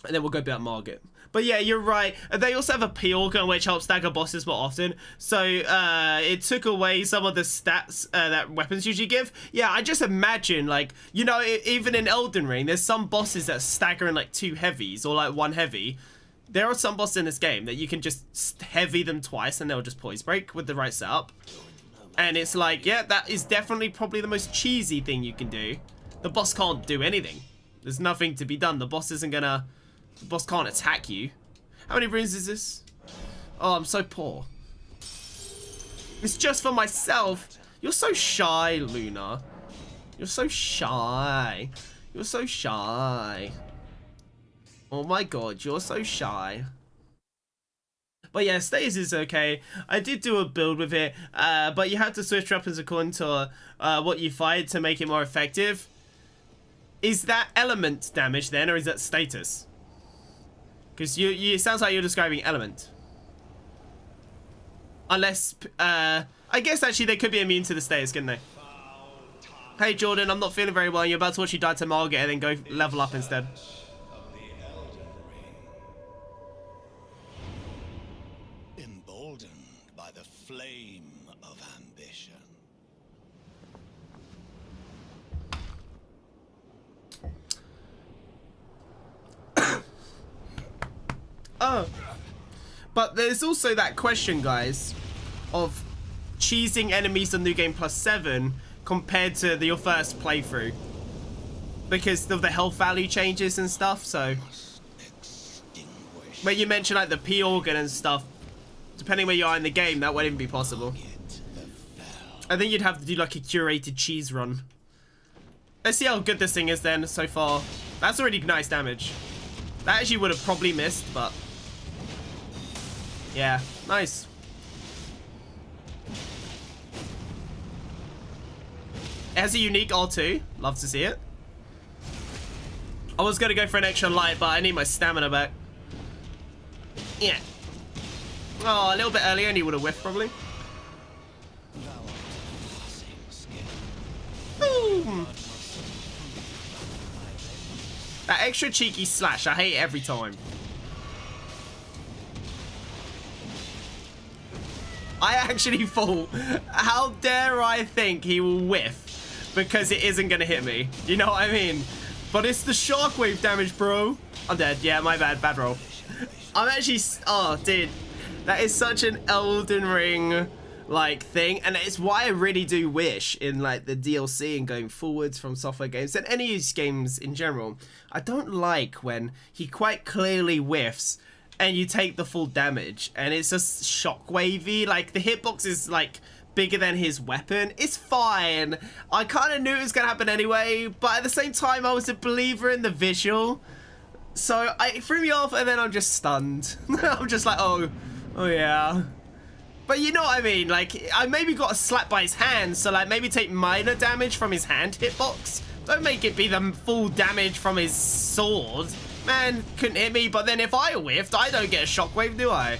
And then we'll go about Margit. But yeah, you're right. They also have a P-Organ, which helps stagger bosses more often. So it took away some of the stats that weapons usually give. Yeah, I just imagine, like, you know, even in Elden Ring, there's some bosses that stagger in like 2 heavies or like 1 heavy. There are some bosses in this game that you can just heavy them twice and they'll just poise break with the right setup. And it's like, yeah, that is definitely probably the most cheesy thing you can do. The boss can't do anything. There's nothing to be done. The boss isn't gonna... The boss can't attack you. How many runes is this? Oh, I'm so poor. It's just for myself. You're so shy, Luna. You're so shy. You're so shy. Oh my god, you're so shy. But yeah, status is okay. I did do a build with it, but you have to switch weapons according to what you fight to make it more effective. Is that element damage then, or is that status? Because it sounds like you're describing element. Unless, I guess actually they could be immune to the status, couldn't they? Hey Jordan, I'm not feeling very well. You're about to watch you die to Margit and then go level up instead. Emboldened by the flame of ambition. Oh, but there's also that question, guys, of cheesing enemies on New Game Plus 7 compared to your first playthrough, because of the health value changes and stuff. So, when you mention like the P-Organ and stuff, depending where you are in the game, that wouldn't be possible. I think you'd have to do like a curated cheese run. Let's see how good this thing is then so far. That's already nice damage. That actually would have probably missed, but yeah, nice. It has a unique R2. Love to see it. I was going to go for an extra light, but I need my stamina back. Yeah. Oh, a little bit earlier and he would have whiffed, probably. Boom! That extra cheeky slash, I hate it every time. I actually thought, how dare I think he will whiff because it isn't going to hit me. You know what I mean? But it's the shockwave damage, bro. I'm dead. Yeah, my bad. Bad roll. I'm actually... Oh, dude. That is such an Elden Ring like thing, and it's why I really do wish in like the DLC and going forwards from software games and any games in general, I don't like when he quite clearly whiffs and you take the full damage and it's just shockwavy. Like the hitbox is like bigger than his weapon. It's fine. I kind of knew it was gonna happen anyway, but at the same time I was a believer in the visual, so it threw me off, and then I'm just stunned. I'm just like, oh yeah. But you know what I mean, like, I maybe got a slap by his hand, so like maybe take minor damage from his hand hitbox. Don't make it be the full damage from his sword. Man, couldn't hit me, but then if I whiffed, I don't get a shockwave, do I?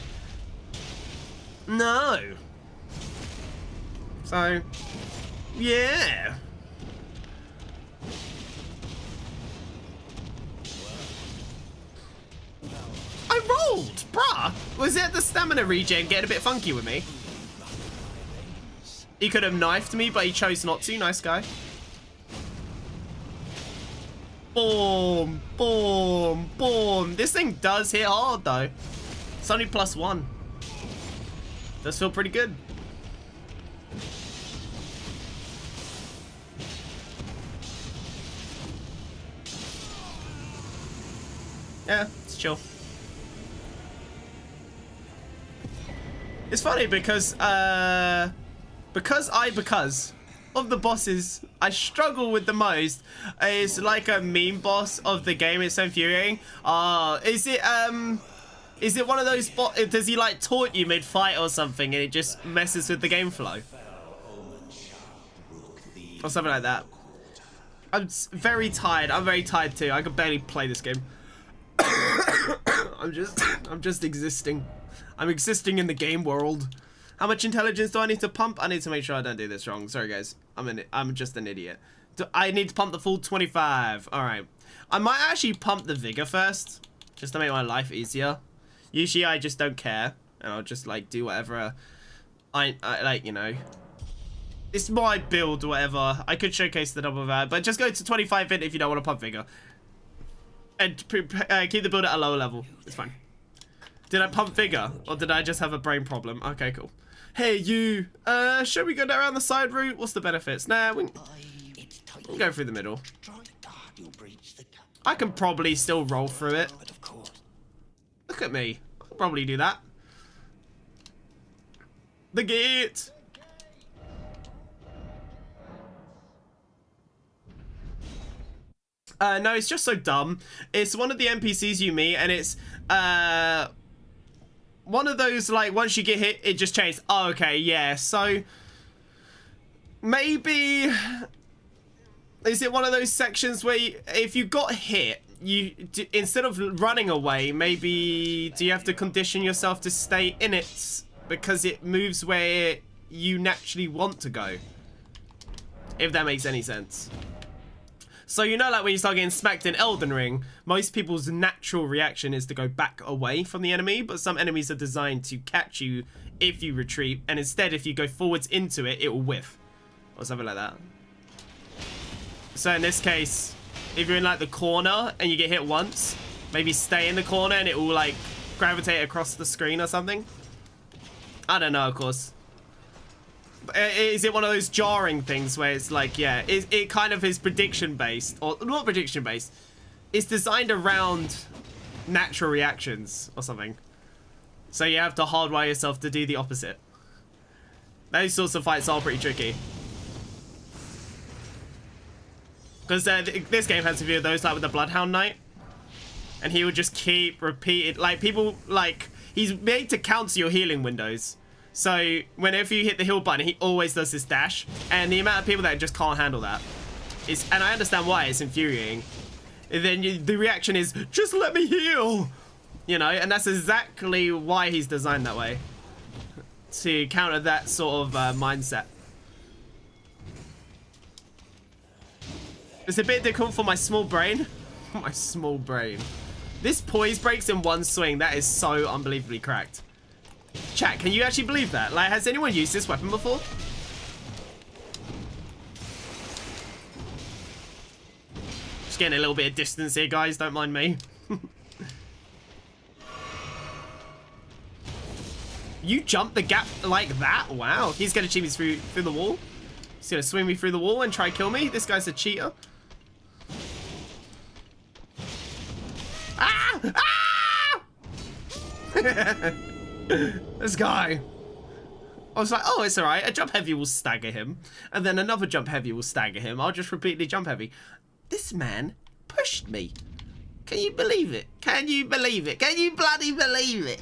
No. So, yeah. I rolled, bruh. Was it the stamina regen getting a bit funky with me? He could have knifed me, but he chose not to. Nice guy. Boom, boom, boom. This thing does hit hard, though. It's only +1. Does feel pretty good. Yeah, it's chill. It's funny because of the bosses I struggle with the most is like a meme boss of the game. It's so infuriating. Is it one of those does he like taunt you mid-fight or something and it just messes with the game flow? Or something like that. I'm very tired. I'm very tired too. I can barely play this game. I'm just existing. I'm existing in the game world. How much intelligence do I need to pump? I need to make sure I don't do this wrong. Sorry guys. I'm just an idiot. I need to pump the full 25. Alright. I might actually pump the vigor first. Just to make my life easier. Usually I just don't care. And I'll just like do whatever I like, you know. It's my build or whatever. I could showcase the double that, but just go to 25 int if you don't want to pump vigor. And keep the build at a lower level. It's fine. Did I pump vigor? Or did I just have a brain problem? Okay, cool. Hey, you. Should we go down the side route? What's the benefits? Nah, we can go through the middle. I can probably still roll through it. Look at me. I can probably do that. The gate. No, it's just so dumb. It's one of the NPCs you meet, and it's one of those, like, once you get hit, it just changes. Oh, okay, yeah, so maybe is it one of those sections where if you got hit, instead of running away, maybe do you have to condition yourself to stay in it because it moves where you naturally want to go, if that makes any sense. So, you know, like when you start getting smacked in Elden Ring, most people's natural reaction is to go back away from the enemy, but some enemies are designed to catch you if you retreat, and instead, if you go forwards into it, it will whiff. Or something like that. So in this case, if you're in like the corner and you get hit once, maybe stay in the corner and it will like gravitate across the screen or something. I don't know, of course. Is it one of those jarring things where it's like, yeah, it kind of is prediction based, or not prediction based, it's designed around natural reactions or something. So you have to hardwire yourself to do the opposite. Those sorts of fights are pretty tricky. Because this game has a few of those, like with the Bloodhound Knight. And he would just keep repeating, like people, like, he's made to counter your healing windows. So whenever you hit the heal button, he always does this dash, and the amount of people that just can't handle that is, and I understand why, it's infuriating. And then the reaction is, just let me heal, you know, and that's exactly why he's designed that way, to counter that sort of mindset. It's a bit difficult for my small brain. My small brain. This poise breaks in one swing. That is so unbelievably cracked. Chat, can you actually believe that? Like, has anyone used this weapon before? Just getting a little bit of distance here, guys. Don't mind me. You jumped the gap like that? Wow. He's going to cheat me through the wall. He's going to swing me through the wall and try to kill me. This guy's a cheater. Ah! Ah! This guy. I was like, oh, it's alright. A jump heavy will stagger him. And then another jump heavy will stagger him. I'll just repeatedly jump heavy. This man pushed me. Can you believe it? Can you believe it? Can you bloody believe it?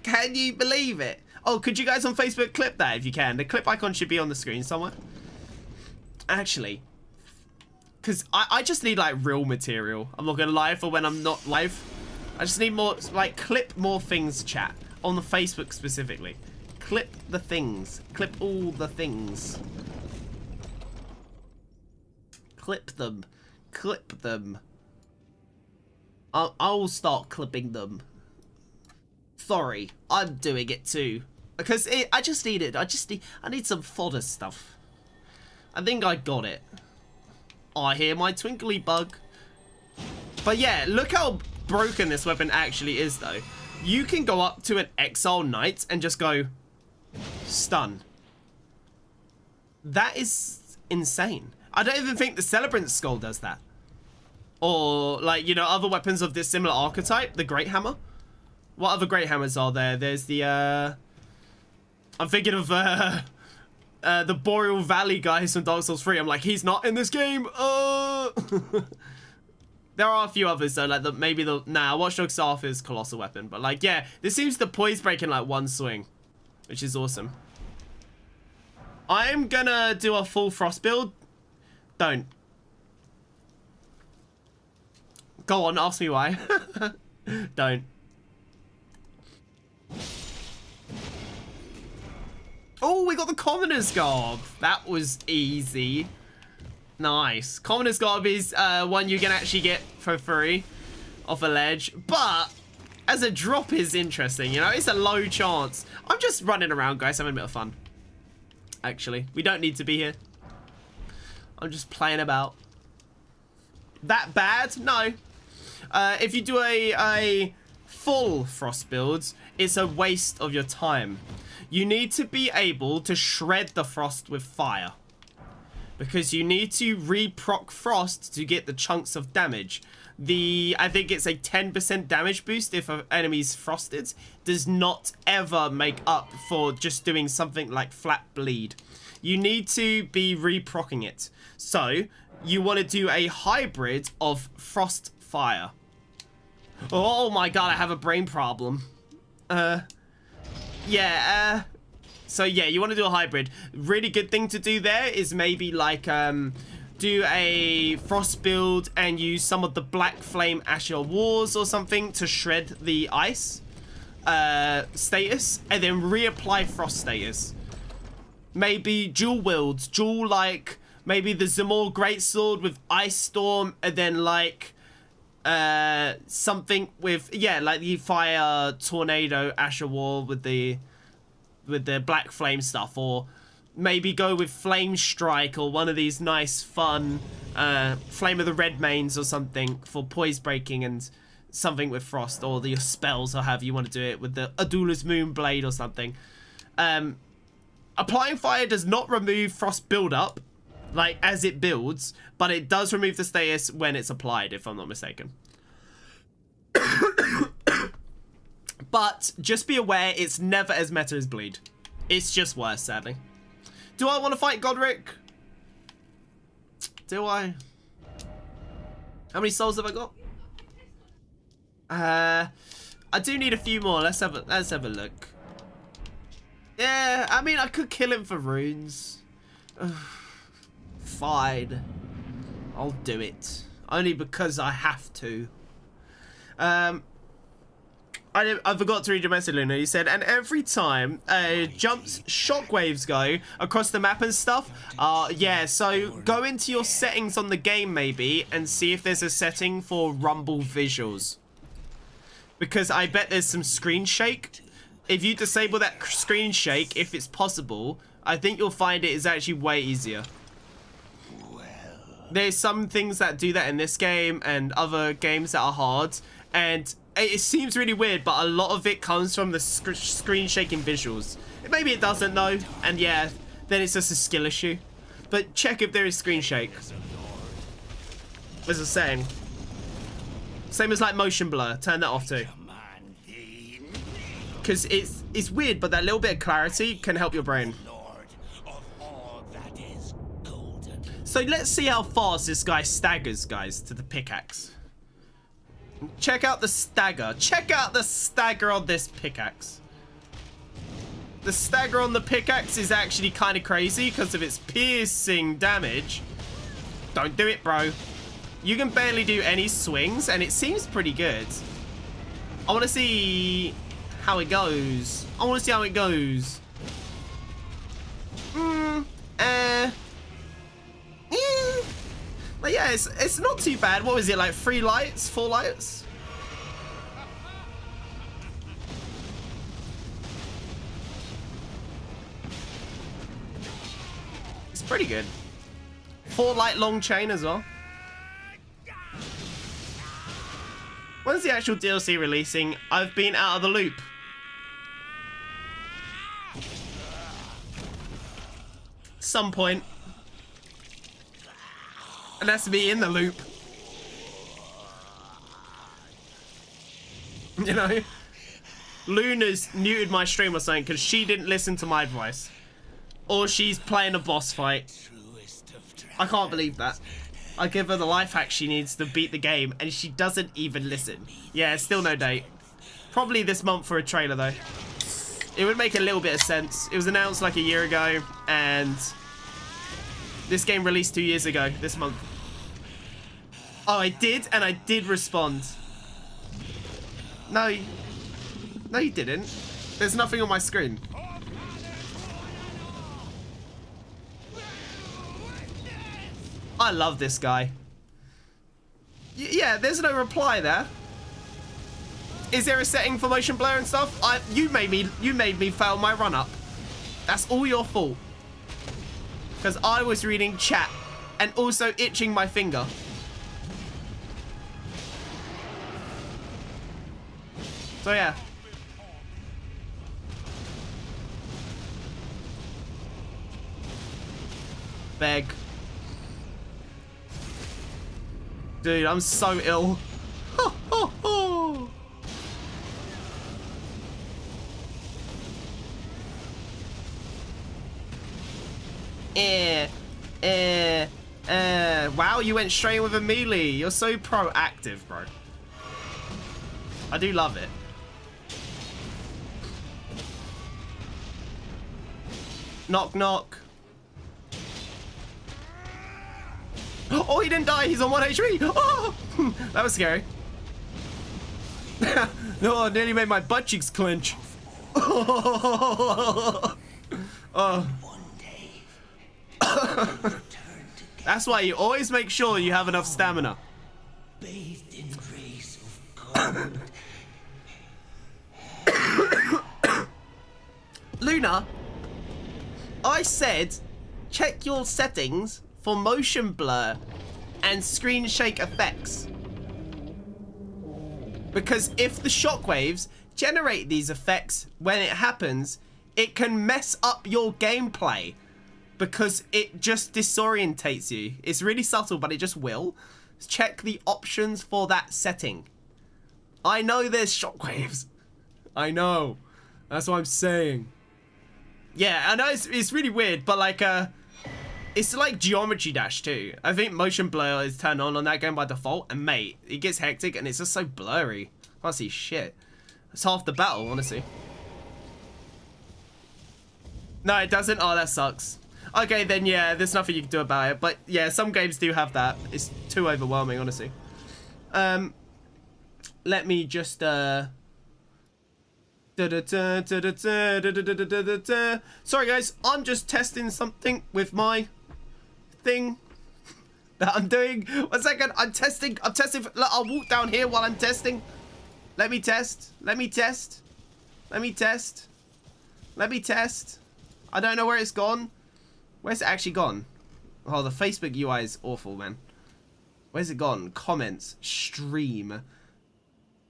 Can you believe it? Oh, could you guys on Facebook clip that if you can? The clip icon should be on the screen somewhere. Actually. Because I just need, like, real material. I'm not going to lie for when I'm not live. I just need more, like, clip more things, chat. On the Facebook specifically. Clip the things. Clip all the things. Clip them. Clip them. I'll start clipping them. Sorry, I'm doing it too. Because I just need it. I need some fodder stuff. I think I got it. Oh, I hear my twinkly bug. But yeah, look how broken this weapon actually is, though. You can go up to an Exile Knight and just go stun. That is insane. I don't even think the Celebrant Skull does that. Or, like, you know, other weapons of this similar archetype. The Great Hammer. What other Great Hammers are there? There's the, I'm thinking of, the Boreal Valley guys from Dark Souls 3. I'm like, he's not in this game. There are a few others though, like Watch Dogs Staff is colossal weapon, but like, yeah, this seems to poise break in like one swing, which is awesome. I'm gonna do a full frost build. Don't. Go on, ask me why. Don't. Oh, we got the Commoner's Garb. That was easy. Nice. Commoner's Garb is one you can actually get for free off a ledge, but as a drop is interesting, you know? It's a low chance. I'm just running around, guys, having a bit of fun. Actually, we don't need to be here. I'm just playing about. That bad? No. If you do a full frost build, it's a waste of your time. You need to be able to shred the frost with fire, because you need to re-proc frost to get the chunks of damage. I think it's a 10% damage boost if an enemy's frosted. Does not ever make up for just doing something like flat bleed. You need to be re-procking it. So, you want to do a hybrid of frost fire. Oh my god, I have a brain problem. So yeah, you want to do a hybrid. Really good thing to do there is maybe like do a frost build and use some of the Black Flame Azure Wars or something to shred the ice status, and then reapply frost status. Maybe dual wields, like maybe the Zamor Greatsword with Ice Storm, and then like something with, yeah, like the Fire Tornado Azure War with the Black Flame stuff, or maybe go with Flame Strike or one of these nice fun Flame of the Red Mains or something for poise breaking and something with frost, or the spells or however you want to do it with the Adula's Moonblade or something. Applying fire does not remove frost buildup like as it builds, but it does remove the status when it's applied, if I'm not mistaken. But just be aware, it's never as meta as bleed. It's just worse, sadly. Do I want to fight Godric? Do I? How many souls have I got? I do need a few more. Let's have a look. Yeah, I mean, I could kill him for runes. Fine. I'll do it. Only because I have to. I forgot to read your message, Luna. You said, and every time jumps, shockwaves go across the map and stuff. Yeah, so go into your settings on the game maybe and see if there's a setting for rumble visuals. Because I bet there's some screen shake. If you disable that screen shake, if it's possible, I think you'll find it is actually way easier. There's some things that do that in this game and other games that are hard, and it seems really weird, but a lot of it comes from the screen shaking visuals. Maybe it doesn't though, and yeah, then it's just a skill issue. But check if there is screen shake. As I was saying, same as like motion blur, turn that off too. Because it's weird, but that little bit of clarity can help your brain. So let's see how fast this guy staggers, guys, to the pickaxe. Check out the stagger. Check out the stagger on this pickaxe. The stagger on the pickaxe is actually kind of crazy because of its piercing damage. Don't do it, bro. You can barely do any swings, and it seems pretty good. I want to see how it goes. I want to see how it goes. But yeah, it's not too bad. What was it, like 3 lights, 4 lights? pretty good. 4 light long chain as well. When's the actual DLC releasing? I've been out of the loop. Some point. And that's me in the loop. You know? Luna's muted my stream or something because she didn't listen to my advice. Or she's playing a boss fight. I can't believe that. I give her the life hack she needs to beat the game and she doesn't even listen. Yeah, still no date. Probably this month for a trailer though. It would make a little bit of sense. It was announced like a year ago and this game released 2 years ago this month. Oh, I did, and I did respond. No, you didn't. There's nothing on my screen. I love this guy. Yeah, there's no reply there. Is there a setting for motion blur and stuff? You made me fail my run up. That's all your fault. Because I was reading chat and also itching my finger. So yeah. Beg. Dude, I'm so ill. Ho, ho, ho. Wow, you went straight with a melee. You're so proactive, bro. I do love it. Knock, knock. Oh, he didn't die. He's on 1 HP. Oh, that was scary. No, I nearly made my butt cheeks clench. Oh. That's why you always make sure you have enough stamina. Bathed in grace of God. Luna, I said check your settings for motion blur and screen shake effects. Because if the shockwaves generate these effects when it happens, it can mess up your gameplay because it just disorientates you. It's really subtle, but it just will. Check the options for that setting. I know there's shockwaves. I know. That's what I'm saying. Yeah, I know it's really weird, but like, it's like Geometry Dash too. I think motion blur is turned on that game by default, and mate, it gets hectic and it's just so blurry. I can't see shit. It's half the battle, honestly. No, it doesn't. Oh, that sucks. Okay, then yeah, there's nothing you can do about it. But yeah, some games do have that. It's too overwhelming, honestly. Let me just sorry guys, I'm just testing something with my thing that I'm doing. 1 second, I'm testing. Look, I'll walk down here while I'm testing. Let me test. I don't know where it's gone. Where's it actually gone? Oh, the Facebook UI is awful, man. Where's it gone? Comments, stream,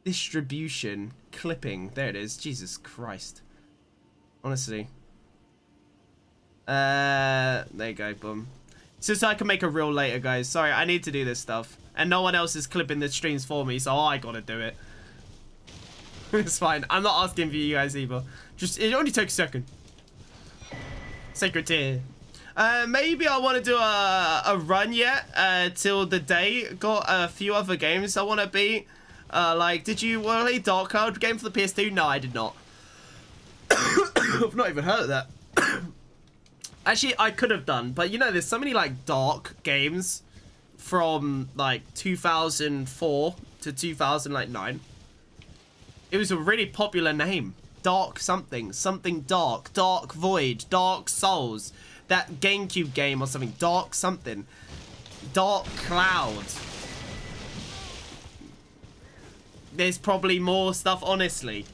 distribution, clipping. There it is. Jesus Christ. Honestly. There you go. Boom. It's just so I can make a reel later, guys. Sorry, I need to do this stuff. And no one else is clipping the streams for me, so I gotta do it. It's fine. I'm not asking for you guys either. Just, it only takes a second. Secretary. Maybe I want to do a run yet till the day. Got a few other games I want to beat. Like, did you play Dark Cloud game for the PS2? No, I did not. I've not even heard of that. Actually, I could have done, but you know, there's so many like Dark games from like 2004 to 2009. It was a really popular name. Dark something, something dark, Dark Void, Dark Souls, that GameCube game or something, Dark something, Dark Cloud. There's probably more stuff, honestly.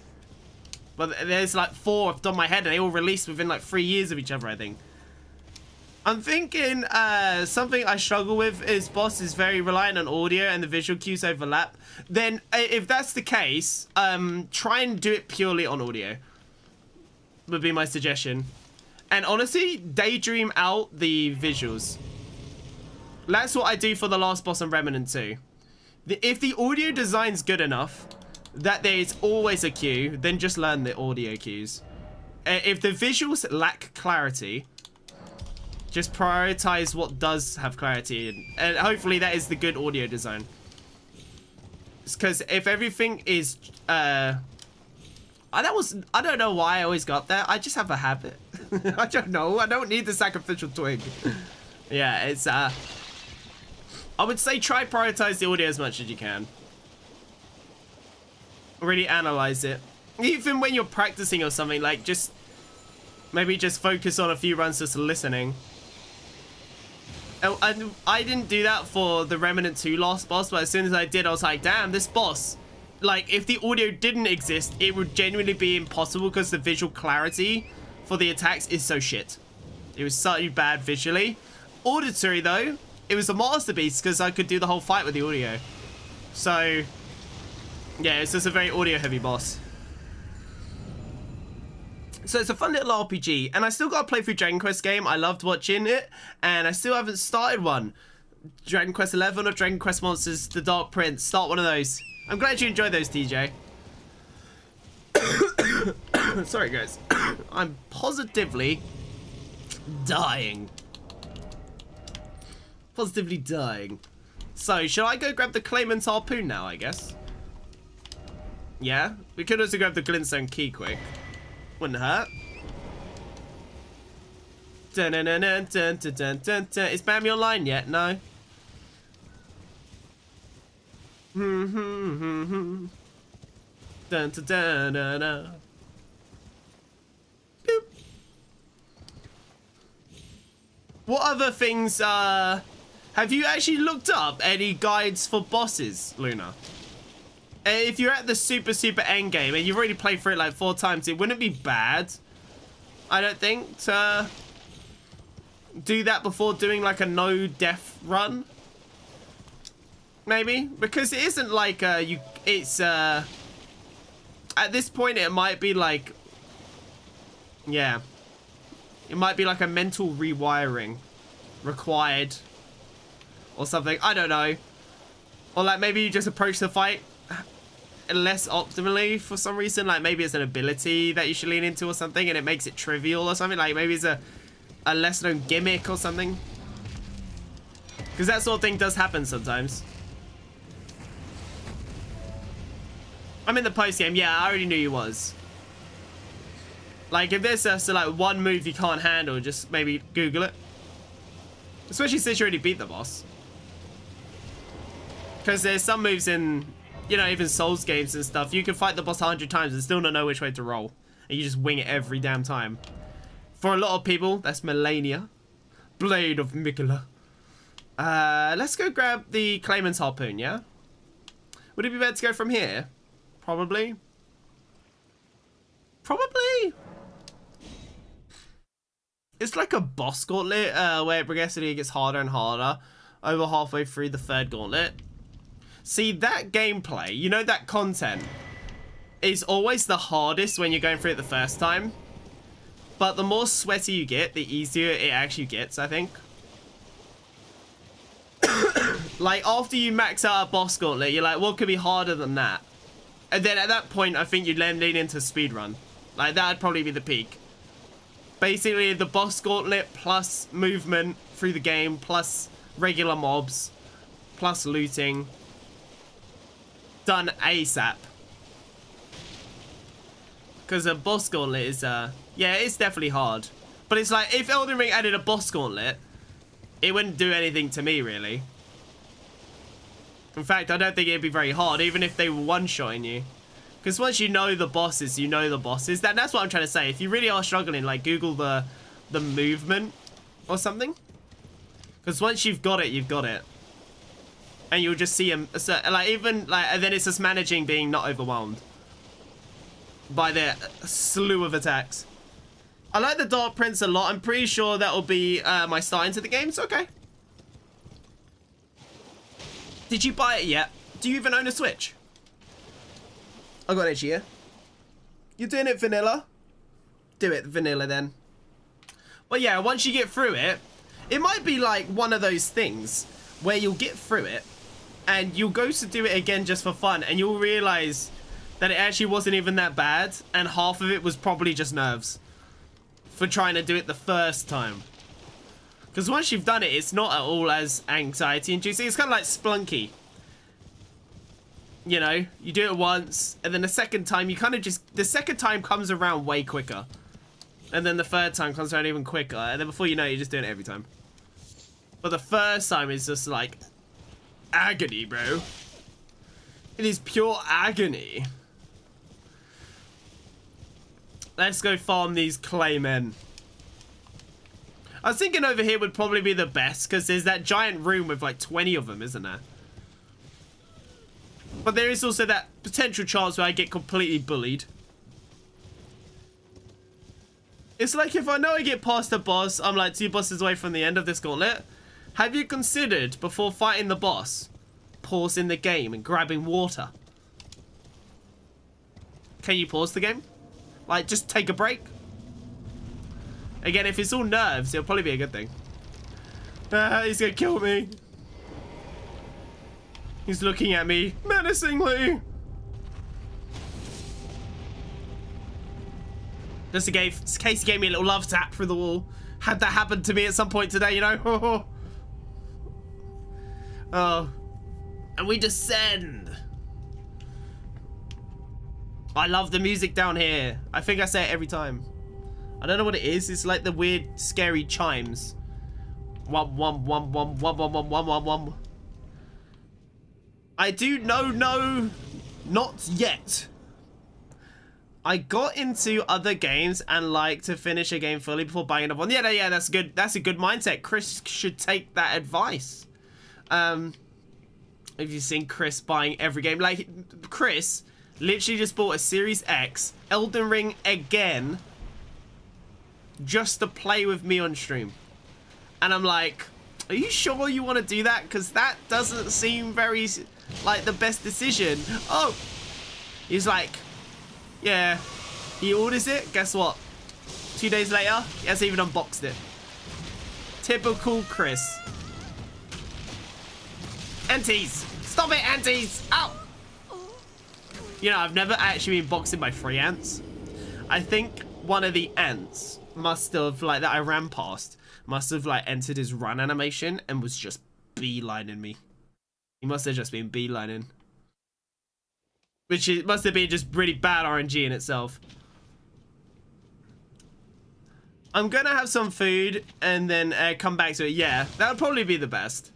But there's like 4 off the top of my head and they all released within like 3 years of each other, I think. I'm thinking something I struggle with is boss is very reliant on audio and the visual cues overlap. Then if that's the case, try and do it purely on audio. Would be my suggestion. And honestly, daydream out the visuals. That's what I do for the last boss on Remnant 2. If the audio design's good enough that there's always a cue, then just learn the audio cues. If the visuals lack clarity, just prioritize what does have clarity, and hopefully that is the good audio design. Because if everything is, I don't know why I always got that. I just have a habit. I don't know. I don't need the sacrificial twig. Yeah, it's I would say try prioritize the audio as much as you can. Really analyze it. Even when you're practicing or something, like just maybe just focus on a few runs just listening. And I didn't do that for the Remnant 2 last boss, but as soon as I did, I was like, damn, this boss, like, if the audio didn't exist, it would genuinely be impossible because the visual clarity for the attacks is so shit. It was so bad visually. Auditory, though, it was a masterpiece because I could do the whole fight with the audio. So, yeah, it's just a very audio-heavy boss. So it's a fun little RPG, and I still got to play through Dragon Quest game. I loved watching it, and I still haven't started one. Dragon Quest 11 or Dragon Quest Monsters, The Dark Prince. Start one of those. I'm glad you enjoyed those, TJ. Sorry, guys. I'm positively dying. Positively dying. So, should I go grab the Claimant's Harpoon now, I guess? Yeah? We could also grab the Glintstone Key quick. Wouldn't hurt. Dun, dun, dun, dun, dun, dun, dun, dun, dun. Is Bambi online yet? No. Dun, dun, dun, dun, dun. Boop. What other things have you actually looked up any guides for bosses, Luna? If you're at the super end game and you've already played through it like 4 times, it wouldn't be bad, I don't think, to do that before doing like a no death run. Maybe because it isn't like it's at this point it might be like, yeah, it might be like a mental rewiring required or something. I don't know. Or like maybe you just approach the fight less optimally for some reason. Like maybe it's an ability that you should lean into or something and it makes it trivial or something. Like maybe it's a less known gimmick or something. Because that sort of thing does happen sometimes. I'm in the post game. Yeah, I already knew you was. Like if there's just like one move you can't handle, just maybe Google it. Especially since you already beat the boss. Because there's some moves in, you know, even Souls games and stuff, you can fight the boss 100 times and still not know which way to roll. And you just wing it every damn time. For a lot of people, that's Melania. Blade of Mikola. Let's go grab the Claimant's Harpoon, yeah? Would it be better to go from here? Probably. Probably. It's like a boss gauntlet where it progressively gets harder and harder over halfway through the 3rd gauntlet. See, that gameplay, you know, that content is always the hardest when you're going through it the first time. But the more sweaty you get, the easier it actually gets, I think. Like, after you max out a boss gauntlet, you're like, what could be harder than that? And then at that point, I think you'd lean into speedrun. Like, that'd probably be the peak. Basically, the boss gauntlet plus movement through the game, plus regular mobs, plus looting. Done ASAP. Because a boss gauntlet is, yeah, it's definitely hard. But it's like, if Elden Ring added a boss gauntlet, it wouldn't do anything to me, really. In fact, I don't think it'd be very hard, even if they were one-shotting you. Because once you know the bosses, you know the bosses. That's what I'm trying to say. If you really are struggling, like, Google the movement or something. Because once you've got it, you've got it. And you'll just see them, so, like, even, like, and then it's just managing being not overwhelmed by the slew of attacks. I like the Dark Prince a lot. I'm pretty sure that will be my start into the game. It's okay. Did you buy it yet? Do you even own a Switch? I got it here. You're doing it vanilla? Do it vanilla then. But yeah, once you get through it, it might be like one of those things where you'll get through it and you'll go to do it again just for fun and you'll realize that it actually wasn't even that bad and half of it was probably just nerves for trying to do it the first time. Because once you've done it, it's not at all as anxiety inducing. It's kind of like Splunky. You know, you do it once and then the second time you kind of just, the second time comes around way quicker. And then the third time comes around even quicker. And then before you know it, you're just doing it every time. But the first time is just like agony, bro. It is pure agony. Let's go farm these claymen. I was thinking over here would probably be the best because there's that giant room with like 20 of them, isn't there? But there is also that potential chance where I get completely bullied. It's like if I know I get past the boss, I'm like 2 bosses away from the end of this gauntlet. Have you considered, before fighting the boss, pausing the game and grabbing water? Can you pause the game? Like, just take a break? Again, if it's all nerves, it'll probably be a good thing. He's gonna kill me. He's looking at me menacingly. Just in case he gave me a little love tap through the wall. Had that happen to me at some point today, you know? Oh. And we descend. I love the music down here. I think I say it every time. I don't know what it is. It's like the weird, scary chimes. Wum, wum, wum, wum, wum, wum, wum, wum, wum, wum. I do no, not yet. I got into other games and like to finish a game fully before buying another one. Yeah, that's good. That's a good mindset. Chris should take that advice. Have you seen Chris buying every game? Like, Chris literally just bought a Series X, Elden Ring again, just to play with me on stream. And I'm like, are you sure you want to do that? Because that doesn't seem very, like, the best decision. Oh, he's like, yeah, he orders it. Guess what? 2 days later, he hasn't even unboxed it. Typical Chris. Aunties! Stop it, aunties! Ow! You know, I've never actually been boxed by 3 ants. I think one of the ants must have, like, that I ran past, must have, like, entered his run animation and was just beelining me. He must have just been beelining. Which it must have been just really bad RNG in itself. I'm gonna have some food and then come back to it. Yeah, that would probably be the best.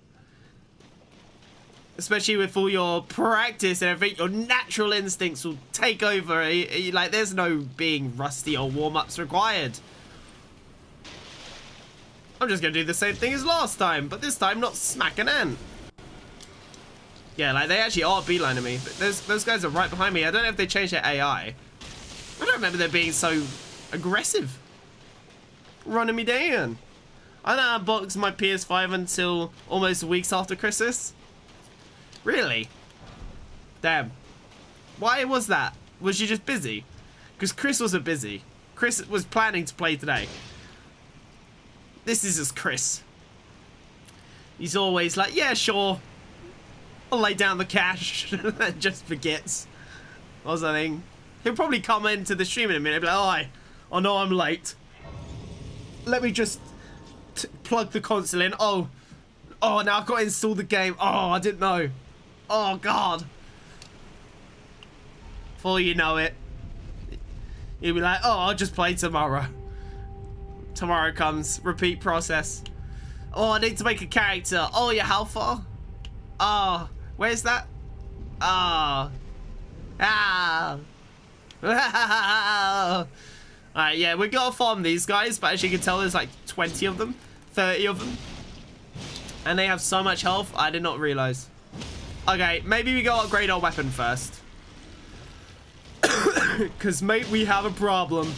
Especially with all your practice and everything, your natural instincts will take over. Like, there's no being rusty or warm-ups required. I'm just gonna do the same thing as last time, but this time not smack an ant. Yeah, like, they actually are beelining me. But those guys are right behind me. I don't know if they changed their AI. I don't remember them being so aggressive. Running me down. I don't unbox my PS5 until almost weeks after Christmas. Really? Damn. Why was that? Was you just busy? Because Chris wasn't busy. Chris was planning to play today. This is just Chris. He's always like, yeah, sure. I'll lay down the cash. And just forgets. Or something. He'll probably come into the stream in a minute and be like, oh no, I'm late. Let me just plug the console in. Oh, now I've got to install the game. Oh, I didn't know. Oh, God. Before you know it, you'll be like, oh, I'll just play tomorrow. Tomorrow comes. Repeat process. Oh, I need to make a character. Oh, yeah, how far? Oh, where's that? Oh. Ah. Alright, yeah, we gotta farm these guys, but as you can tell, there's like 20 of them, 30 of them. And they have so much health, I did not realize. Okay, maybe we go upgrade our weapon first. Because, mate, we have a problem.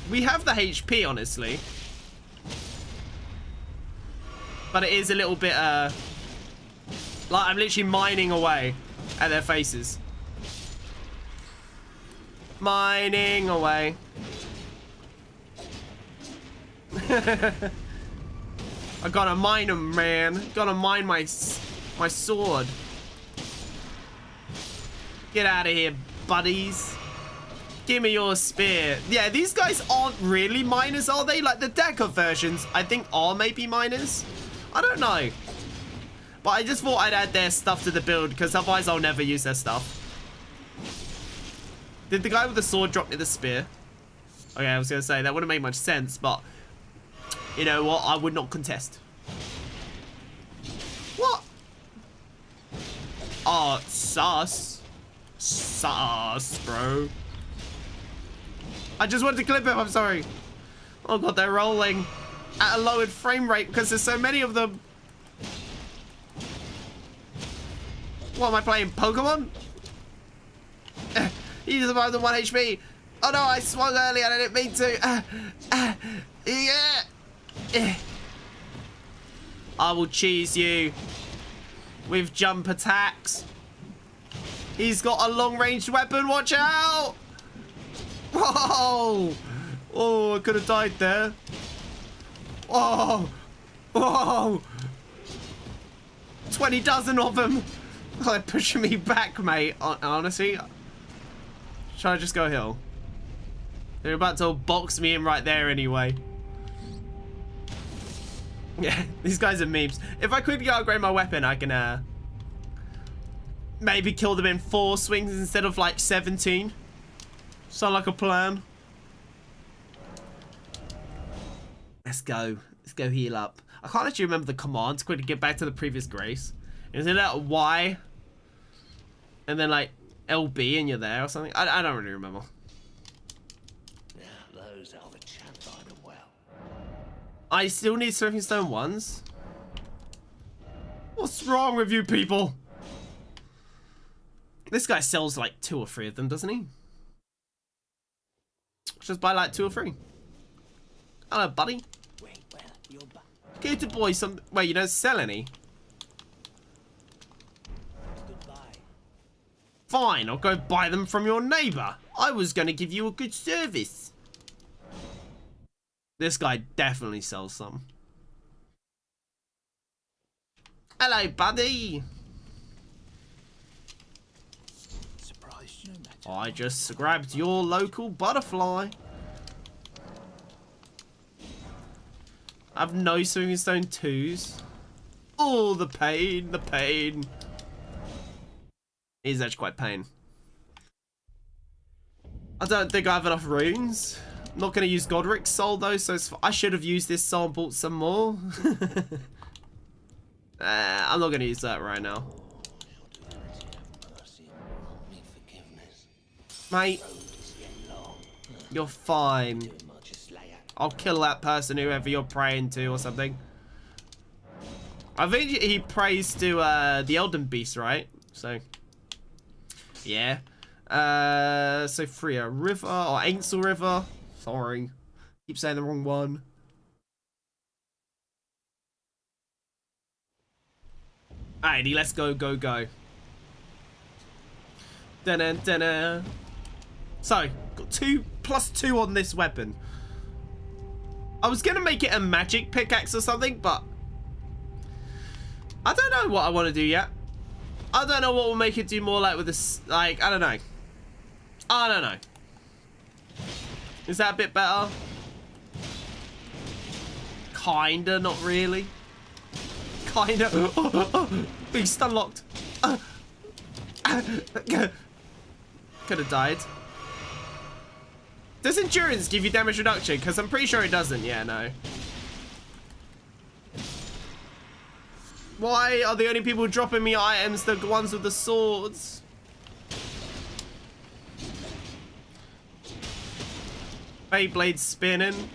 We have the HP, honestly. But it is a little bit, like, I'm literally mining away at their faces. Mining away. I gotta mine them, man. Gotta mine my sword. Get out of here, buddies. Give me your spear. Yeah, these guys aren't really miners, are they? Like, the Deca versions, I think, are maybe miners. I don't know. But I just thought I'd add their stuff to the build, because otherwise I'll never use their stuff. Did the guy with the sword drop me the spear? Okay, I was going to say, that wouldn't make much sense, but... You know what? I would not contest. What? Oh, sus. Sus, bro. I just wanted to clip him, I'm sorry. Oh god, they're rolling at a lowered frame rate because there's so many of them. What, am I playing Pokemon? He's about the 1 HP. Oh no, I swung early and I didn't mean to. Yeah. I will cheese you with jump attacks. He's got a long-ranged weapon, watch out! Whoa! Oh, I could have died there. Whoa! Whoa! 20 dozen of them! They're pushing me back, mate. Honestly. Should I just go hill? They're about to box me in right there anyway. Yeah, these guys are memes. If I quickly upgrade my weapon, I can maybe kill them in 4 swings instead of like 17. Sound like a plan? Let's go. Let's go heal up. I can't actually remember the command to quickly get back to the previous grace. Isn't it Y? And then like LB and you're there or something? I don't really remember. Now those are the chaps I know well. I still need Smithing Stone 1s? What's wrong with you people? This guy sells like 2 or 3 of them, doesn't he? Just buy like 2 or 3. Hello, buddy. Wait, well, you're back. Go to boy some. Wait, you don't sell any? Goodbye. Fine, I'll go buy them from your neighbor. I was gonna give you a good service. This guy definitely sells some. Hello, buddy. Surprised you, Matt. I just grabbed your local butterfly. I've no Smithing Stone 2s. Oh, the pain, the pain. It is actually quite pain. I don't think I have enough runes. I'm not going to use Godric's soul though, so I should have used this soul and bought some more. I'm not going to use that right now. Mate, you're fine. I'll kill that person, whoever you're praying to or something. I think he prays to the Elden Beast, right? So, yeah. So Freya River, or Ainsel River. Sorry. Keep saying the wrong one. Alrighty, let's go, go, go. Dun-dun-dun-dun. So, got 2 + 2 on this weapon. I was gonna make it a magic pickaxe or something, but I don't know what I want to do yet. I don't know what will make it do more like with this, like, I don't know. I don't know. Is that a bit better? Kinda, not really. Kinda. Being stun locked. Could have died. Does endurance give you damage reduction? Because I'm pretty sure it doesn't. Yeah, no. Why are the only people dropping me items the ones with the swords? Beyblade spinning.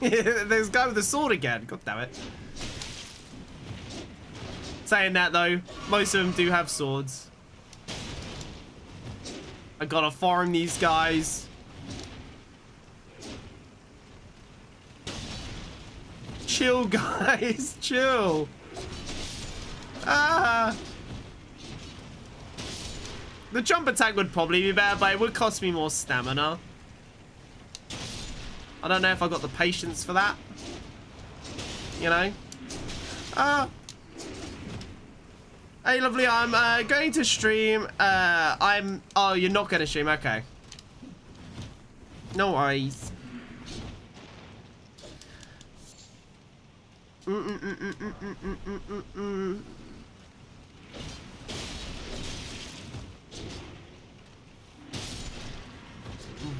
There's a guy with the sword again. God damn it. Saying that though, most of them do have swords. I gotta farm these guys. Chill, guys. Chill. Ah. The jump attack would probably be better, but it would cost me more stamina. I don't know if I got the patience for that. You know? Hey, lovely. I'm going to stream. Oh, you're not going to stream. Okay. No worries.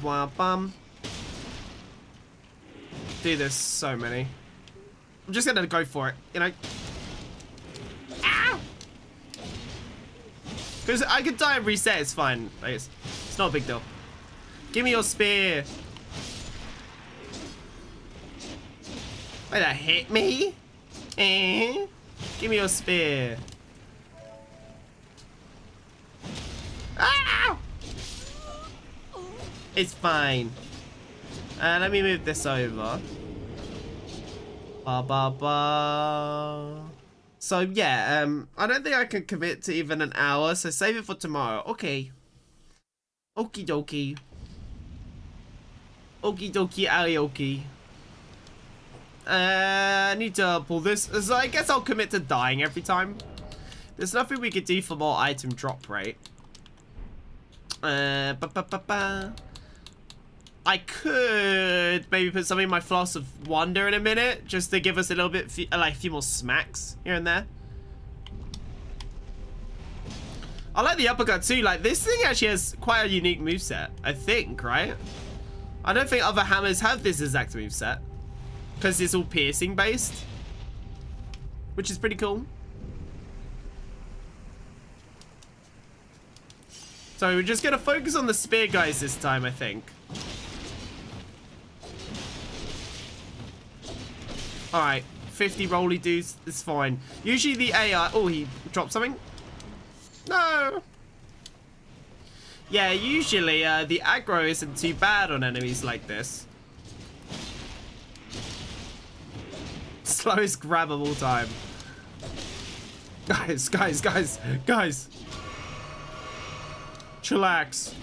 Wow, bum. Dude, there's so many. I'm just gonna go for it, you know? Ow! Because I could die and reset, it's fine. Like, it's not a big deal. Give me your spear. Wait, that hit me? Eh? Give me your spear. Ow! It's fine. Let me move this over. So yeah, I don't think I can commit to even an hour, so save it for tomorrow. Okay. Okie dokie. Okie dokie arioki. I need to pull this. So I guess I'll commit to dying every time. There's nothing we could do for more item drop rate. I could maybe put something in my Floss of Wonder in a minute, just to give us a little bit, like a few more smacks here and there. I like the uppercut too. Like, this thing actually has quite a unique moveset, I think, right? I don't think other hammers have this exact moveset, because it's all piercing based, which is pretty cool. So we're just gonna focus on the spear guys this time, I think. Alright, 50 rolly dudes, it's fine. Usually the AI... Oh, he dropped something? No! Yeah, usually the aggro isn't too bad on enemies like this. Slowest grab of all time. Guys. Chillax.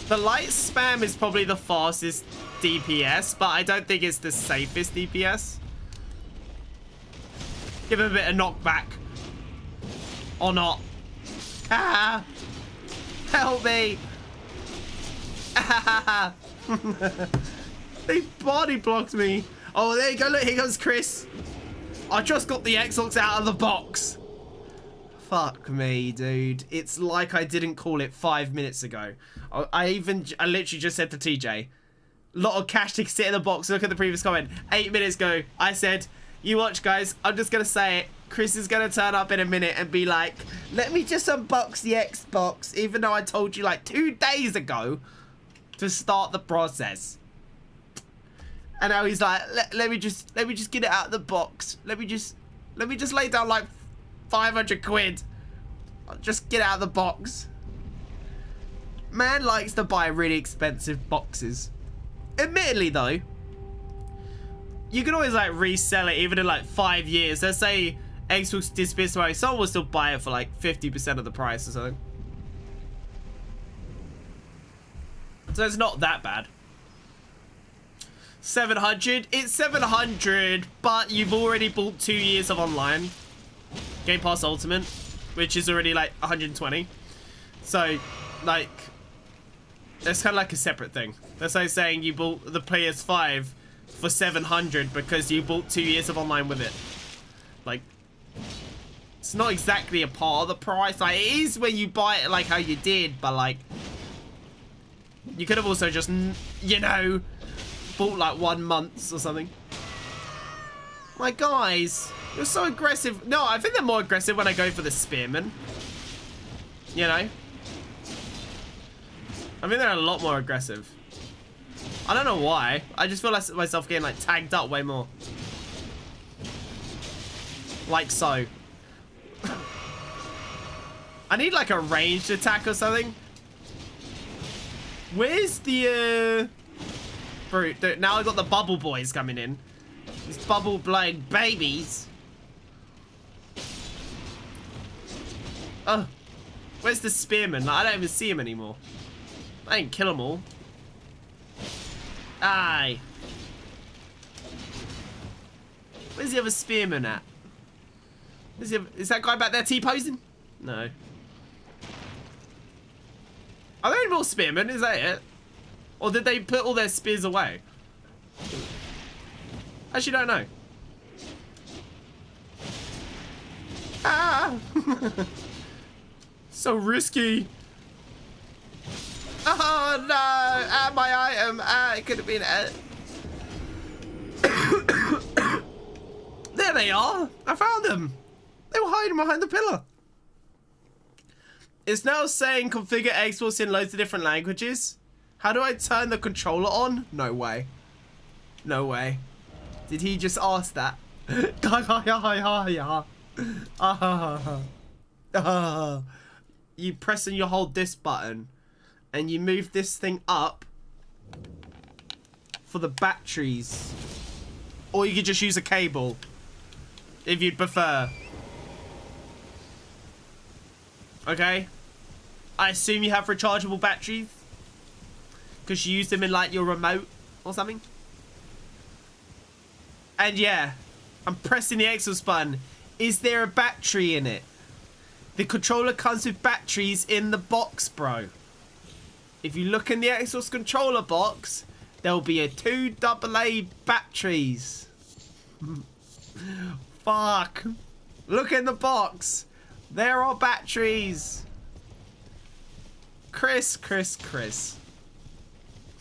The light spam is probably the fastest DPS, but I don't think it's the safest DPS. Give him a bit of knockback. Or not. Ah! Help me! Ah! They body blocked me. Oh, there you go. Look, here goes Chris. I just got the Xbox out of the box. Fuck me, dude. It's like I didn't call it 5 minutes ago. I literally just said to TJ, lot of cash to sit in the box. Look at the previous comment. 8 minutes ago, I said, you watch, guys. I'm just going to say it. Chris is going to turn up in a minute and be like, let me just unbox the Xbox, even though I told you like 2 days ago to start the process. And now he's like, let me just get it out of the box. Let me just lay down like 500 quid. I'll just get out of the box. Man likes to buy really expensive boxes. Admittedly though, you can always like resell it even in like 5 years. Let's say Xbox disappears tomorrow, someone will still buy it for like 50% of the price or something. So it's not that bad. 700. It's 700, but you've already bought 2 years of online. Game Pass Ultimate, which is already like 120. So, like, that's kind of like a separate thing. That's like saying you bought the PS5 for 700 because you bought 2 years of online with it. Like, it's not exactly a part of the price. Like, it is when you buy it like how you did, but like, you could have also just, you know, bought like 1 month or something. My guys, you're so aggressive. No, I think they're more aggressive when I go for the spearman. You know? I think they're a lot more aggressive. I don't know why. I just feel like myself getting like tagged up way more. Like so. I need like a ranged attack or something. Where's the fruit? Now I got the bubble boys coming in. These bubble blowing babies. Oh, where's the spearman? Like, I don't even see him anymore. I didn't kill them all. Aye. Where's the other spearman at? Is that guy back there T-posing? No. Are there any more spearmen? Is that it? Or did they put all their spears away? Actually, don't know. Ah! So risky. Oh no! Ah, my item. Ah, it could have been. There they are. I found them. They were hiding behind the pillar. It's now saying configure exports in loads of different languages. How do I turn the controller on? No way. No way. Did he just ask that? You press and you hold this button and you move this thing up for the batteries. Or you could just use a cable if you'd prefer. Okay. I assume you have rechargeable batteries because you use them in like your remote or something. And yeah, I'm pressing the exhaust button. Is there a battery in it? The controller comes with batteries in the box, bro. If you look in the exhaust controller box, there'll be a 2 AA batteries. Fuck. Look in the box. There are batteries. Chris.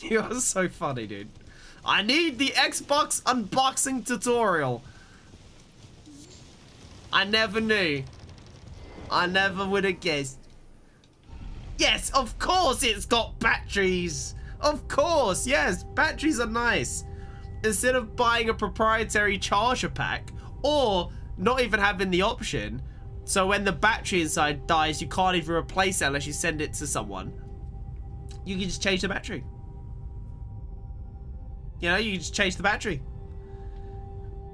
You're so funny, dude. I need the Xbox unboxing tutorial. I never knew. I never would have guessed. Yes, of course it's got batteries. Of course, yes, batteries are nice. Instead of buying a proprietary charger pack or not even having the option, so when the battery inside dies, you can't even replace it unless you send it to someone. You can just change the battery. You know, you can just change the battery.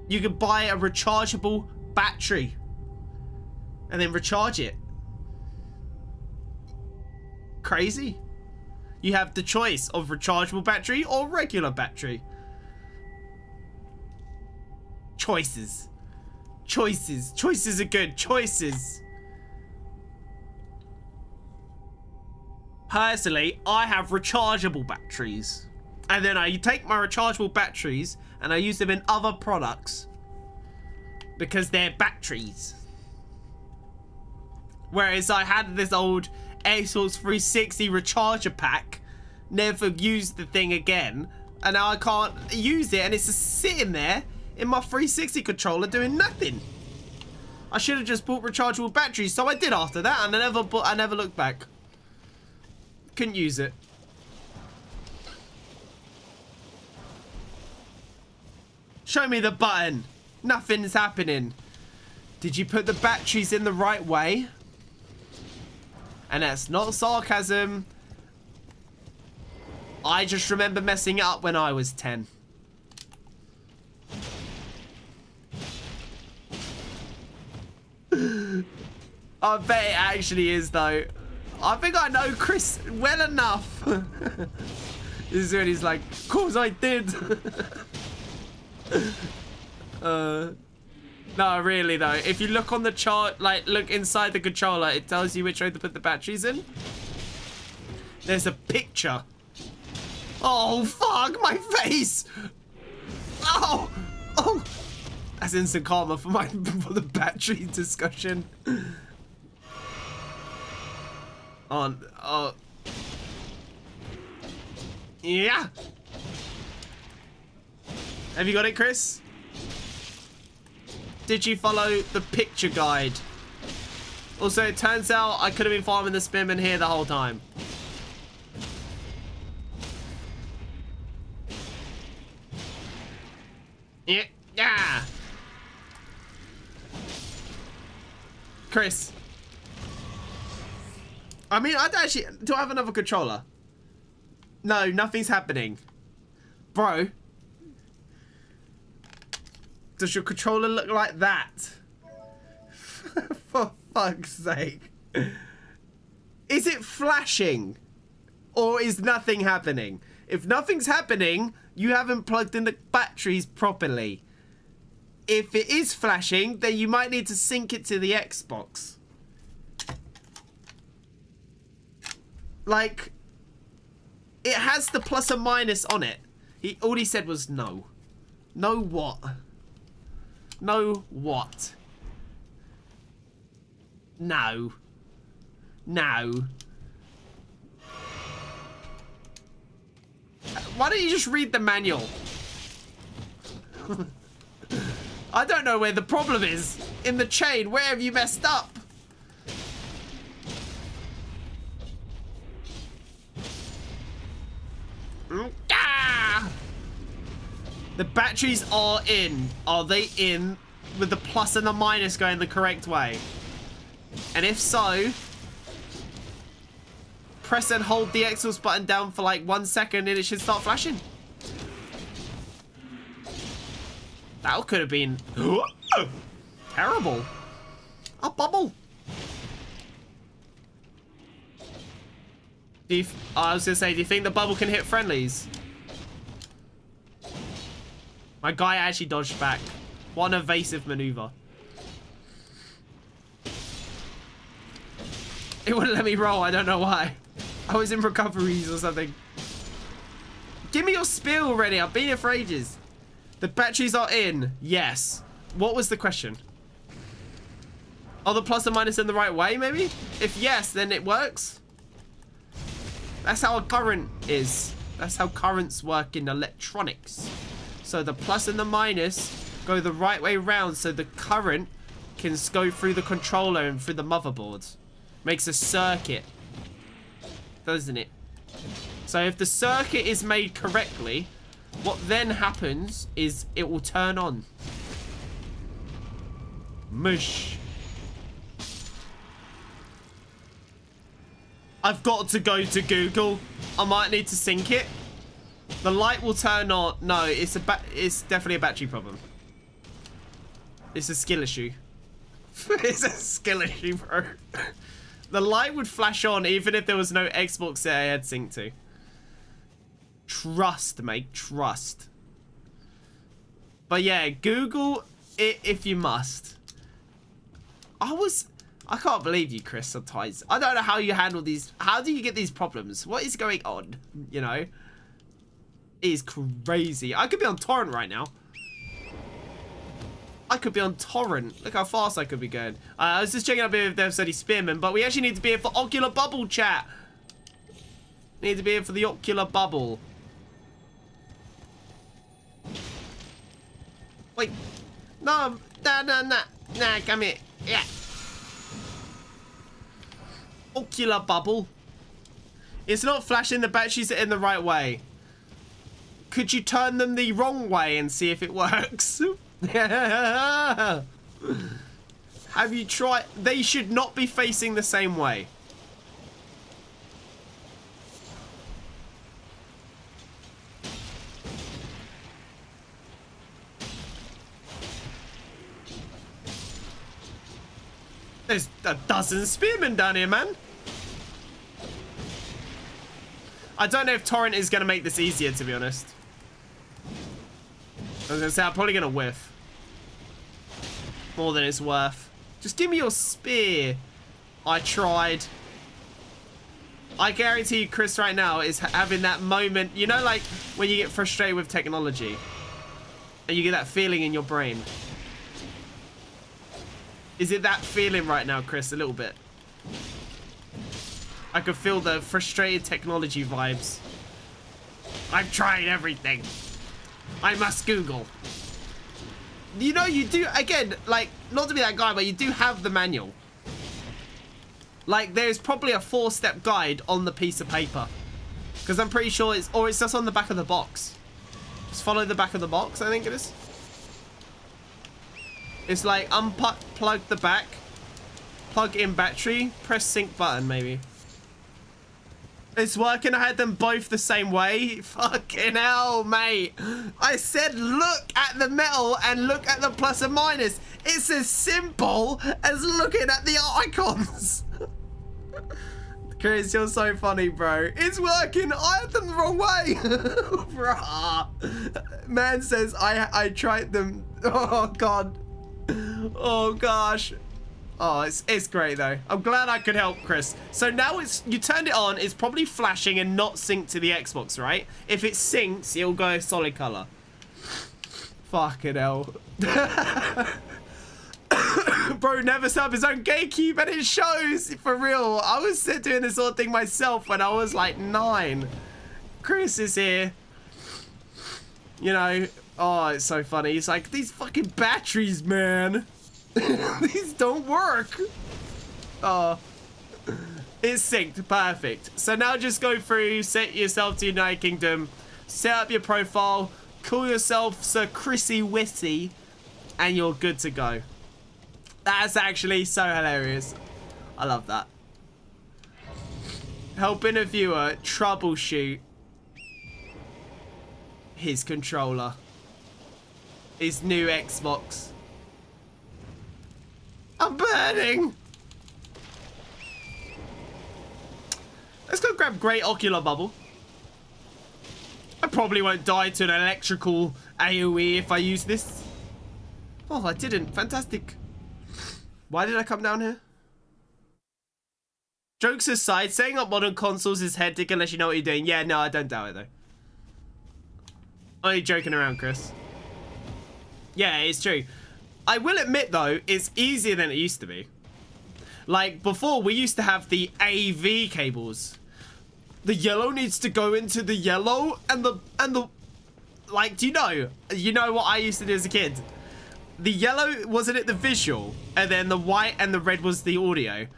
You can buy a rechargeable battery and then recharge it. Crazy. You have the choice of rechargeable battery or regular battery. Choices. Choices. Choices are good. Choices. Personally, I have rechargeable batteries. And then I take my rechargeable batteries and I use them in other products. Because they're batteries. Whereas I had this old Xbox 360 recharger pack. Never used the thing again. And now I can't use it. And it's just sitting there in my 360 controller doing nothing. I should have just bought rechargeable batteries. So I did after that. And I never looked back. Couldn't use it. Show me the button. Nothing's happening. Did you put the batteries in the right way? And that's not sarcasm. I just remember messing it up when I was 10. I bet it actually is though. I think I know Chris well enough. This is when he's like, of course I did. No, really though. If you look on the chart, like look inside the controller, it tells you which way to put the batteries in. There's a picture. Oh, fuck, my face. Oh, oh. That's instant karma for for the battery discussion. Oh. Yeah. Have you got it, Chris? Did you follow the picture guide? Also, it turns out I could have been farming the spearman here the whole time. Yeah. I mean, I don't actually... Do I have another controller? No, nothing's happening. Bro. Does your controller look like that? For fuck's sake. Is it flashing? Or is nothing happening? If nothing's happening, you haven't plugged in the batteries properly. If it is flashing, then you might need to sync it to the Xbox. Like, it has the plus and minus on it. All he said was no. No what? No what? No. No. Why don't you just read the manual? I don't know where the problem is. In the chain, where have you messed up? The batteries are in. Are they in with the plus and the minus going the correct way? And if so, press and hold the Xbox button down for like 1 second and it should start flashing. That could have been terrible. A bubble. I was gonna say, do you think the bubble can hit friendlies? My guy actually dodged back. What an evasive maneuver. It wouldn't let me roll, I don't know why. I was in recoveries or something. Give me your spear already, I've been here for ages. The batteries are in, yes. What was the question? Are the plus and minus in the right way, maybe? If yes, then it works. That's how a current is. That's how currents work in electronics. So the plus and the minus go the right way round so the current can go through the controller and through the motherboard. Makes a circuit, doesn't it? So if the circuit is made correctly, what then happens is it will turn on. Mush. I've got to go to Google. I might need to sync it. The light will turn on. No, it's definitely a battery problem. It's a skill issue. It's a skill issue, bro. The light would flash on even if there was no Xbox that I had synced to. Trust, mate. Trust. But yeah, Google it if you must. I can't believe you, Chris, sometimes. I don't know how you handle these. How do you get these problems? What is going on? You know? It is crazy. I could be on torrent right now. I could be on torrent. Look how fast I could be going. I was just checking up here if there's any spearmen, but we actually need to be here for ocular bubble, chat. Need to be here for the ocular bubble. Wait. No. Nah, come here. Yeah. Ocular bubble. It's not flashing. The batteries are in the right way. Could you turn them the wrong way and see if it works? Have you tried? They should not be facing the same way. There's a dozen spearmen down here, man. I don't know if torrent is going to make this easier, to be honest. I was going to say, I'm probably going to whiff. More than it's worth. Just give me your spear. I tried. I guarantee you, Chris, right now is having that moment. You know, like when you get frustrated with technology. And you get that feeling in your brain. Is it that feeling right now, Chris? A little bit. I could feel the frustrated technology vibes. I've tried everything. I must Google. You know, you do, again, like, not to be that guy, but you do have the manual. Like, there's probably a 4-step guide on the piece of paper. Because I'm pretty sure it's just on the back of the box. Just follow the back of the box, I think it is. It's like, unplug the back, plug in battery, press sync button, maybe. It's working. I had them both the same way. Fucking hell, mate. I said look at the metal and look at the plus and minus. It's as simple as looking at the icons. Chris, you're so funny, bro. It's working. I had them the wrong way. Bruh. Man says I tried them. Oh, God. Oh, gosh. Oh, it's great, though. I'm glad I could help, Chris. So now you turned it on. It's probably flashing and not synced to the Xbox, right? If it syncs, it'll go solid color. Fucking hell. Bro never set up his own GameCube, and it shows. For real. I was doing this sort of thing myself when I was like 9. Chris is here. You know. Oh, it's so funny. He's like, these fucking batteries, man. These don't work. Oh, it's synced. Perfect. So now just go through, set yourself to United Kingdom, set up your profile, call yourself Sir Chrissy Witty, and you're good to go. That's actually so hilarious. I love that. Helping a viewer troubleshoot his controller. His new Xbox. I'm burning. Let's go grab Great Ocular Bubble. I probably won't die to an electrical AoE if I use this. Oh, I didn't. Fantastic. Why did I come down here? Jokes aside, setting up modern consoles is hectic unless you know what you're doing. Yeah, no, I don't doubt it though. Only joking around, Chris. Yeah, it's true. I will admit though, it's easier than it used to be. Like before, we used to have the AV cables. The yellow needs to go into the yellow, and the like. Do you know what I used to do as a kid? The yellow, wasn't it the visual, and then the white and the red was the audio.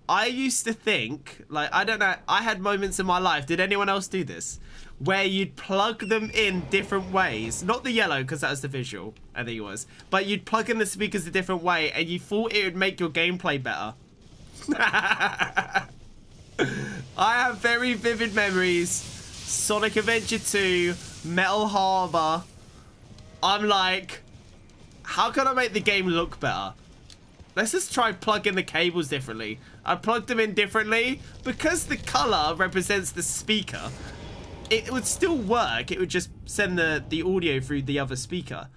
I used to think, like, I don't know, I had moments in my life, did anyone else do this? Where you'd plug them in different ways. Not the yellow, because that was the visual, I think it was. But you'd plug in the speakers a different way, and you thought it would make your gameplay better. I have very vivid memories. Sonic Adventure 2, Metal Harbor. I'm like, how can I make the game look better? Let's just try plug in the cables differently. I plugged them in differently. Because the color represents the speaker, it would still work. It would just send the audio through the other speaker.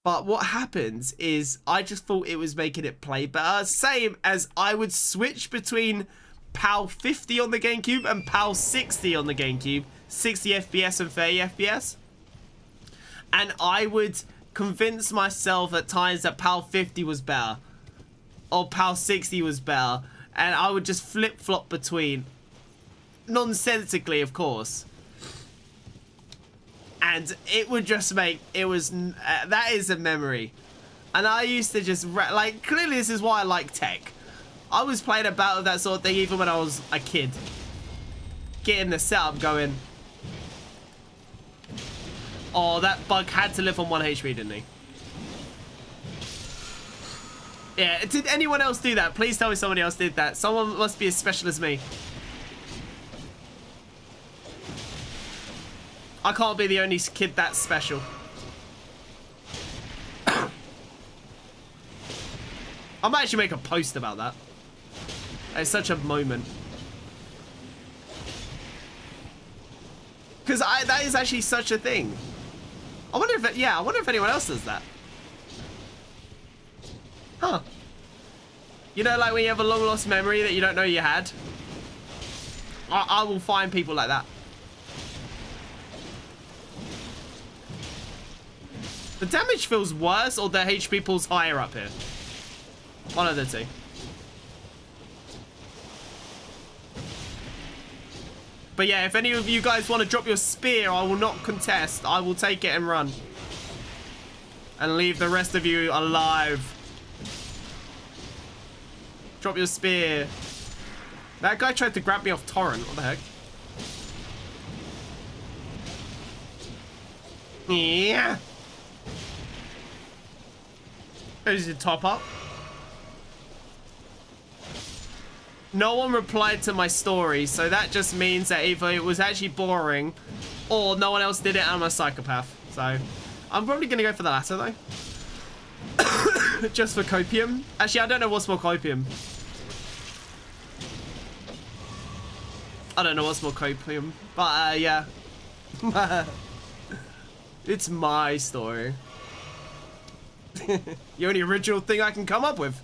But what happens is I just thought it was making it play better. Same as I would switch between PAL 50 on the GameCube and PAL 60 on the GameCube. 60 FPS and 30 FPS. And I would convince myself at times that PAL 50 was better. Or PAL 60 was better. And I would just flip-flop between. Nonsensically, of course. And it would just make, it was, that is a memory. And I used to just, like, clearly this is why I like tech. I was playing about with that sort of thing even when I was a kid. Getting the setup going. Oh, that bug had to live on 1 HP, didn't he? Yeah, did anyone else do that? Please tell me somebody else did that. Someone must be as special as me. I can't be the only kid that's special. I might actually make a post about that. It's such a moment. Because that is actually such a thing. I wonder if I wonder if anyone else does that. Huh. You know, like when you have a long lost memory that you don't know you had? I will find people like that. The damage feels worse or the HP pulls higher up here? One of the two. But yeah, if any of you guys want to drop your spear, I will not contest. I will take it and run. And leave the rest of you alive. Drop your spear. That guy tried to grab me off torrent. What the heck? Yeah. There's your top up. no one replied to my story, so that just means that either it was actually boring or no one else did it and I'm a psychopath. So I'm probably gonna go for the latter though. Just for copium. Actually, I don't know what's more copium. I don't know what's more copium, but yeah. It's my story. The only original thing I can come up with.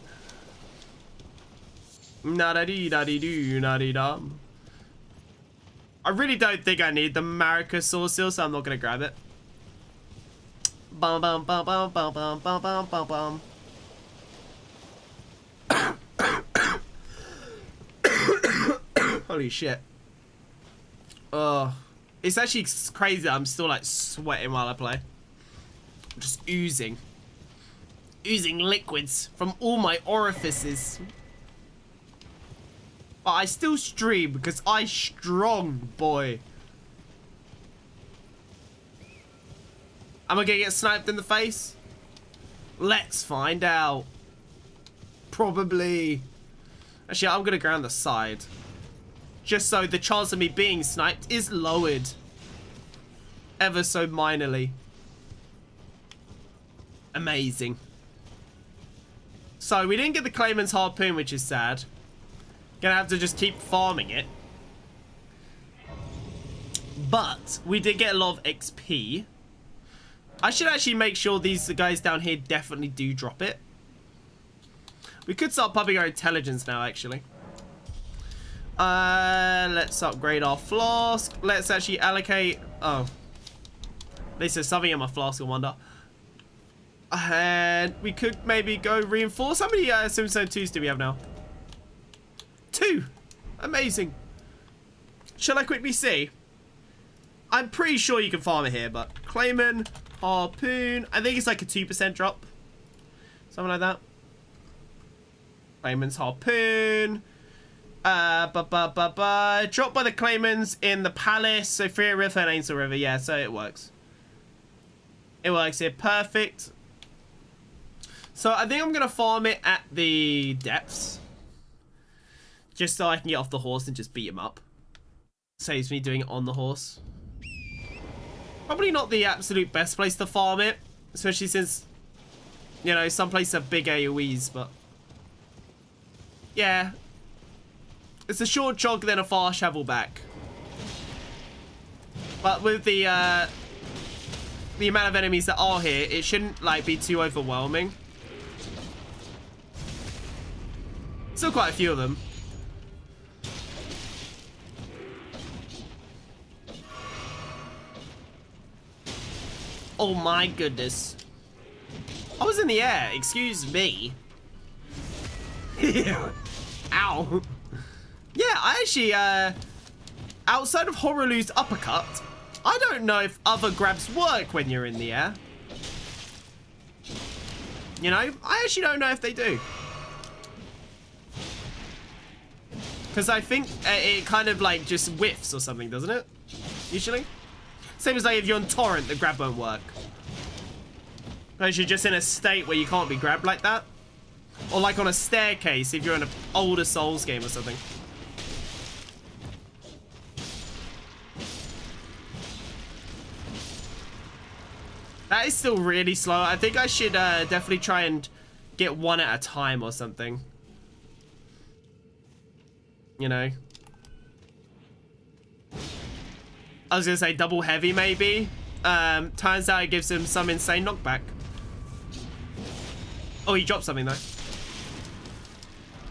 Na-da-dee-da-dee-doo, na-dee-dum. I really don't think I need the Maracas sword seal, so I'm not gonna grab it. Bum bum bum bum bum bum bum bum bum bum. Holy shit. It's actually crazy that I'm still like sweating while I play. I'm just oozing. Oozing liquids from all my orifices. But I still stream because I strong, boy. Am I gonna get sniped in the face? Let's find out. Probably. Actually, I'm gonna go on the side. Just so the chance of me being sniped is lowered. Ever so minorly. Amazing. So, we didn't get the Claimant's Harpoon, which is sad. Gonna have to just keep farming it. But, we did get a lot of XP. I should actually make sure these guys down here definitely do drop it. We could start pumping our intelligence now, actually. Let's upgrade our flask. Let's actually allocate... Oh. This is something in my flask, I wonder. And we could maybe go reinforce. How many Simstone 2s do we have now? 2. Amazing. Shall I quickly see? I'm pretty sure you can farm it here, but... Claimant, Harpoon. I think it's like a 2% drop. Something like that. Claimant's Harpoon. Dropped by the Claimants in the Palace. So Freya River and Ainsel River. Yeah, so it works. It works here. Perfect. So I think I'm going to farm it at the depths. Just so I can get off the horse and just beat him up. Saves me doing it on the horse. Probably not the absolute best place to farm it. Especially since, you know, some places have big AoEs, but... Yeah. It's a short jog, then a fast travel back. But with the amount of enemies that are here, it shouldn't, like, be too overwhelming. Still quite a few of them. Oh my goodness. I was in the air, excuse me. Ow. Yeah, I actually, outside of Horolu's uppercut, I don't know if other grabs work when you're in the air. You know, I actually don't know if they do. Because I think it kind of like just whiffs or something, doesn't it? Usually. Same as like if you're on Torrent, the grab won't work. Unless you're just in a state where you can't be grabbed like that. Or like on a staircase if you're in an older Souls game or something. That is still really slow. I think I should definitely try and get one at a time or something. You know. I was gonna say double heavy maybe. Turns out it gives him some insane knockback. Oh, he dropped something though.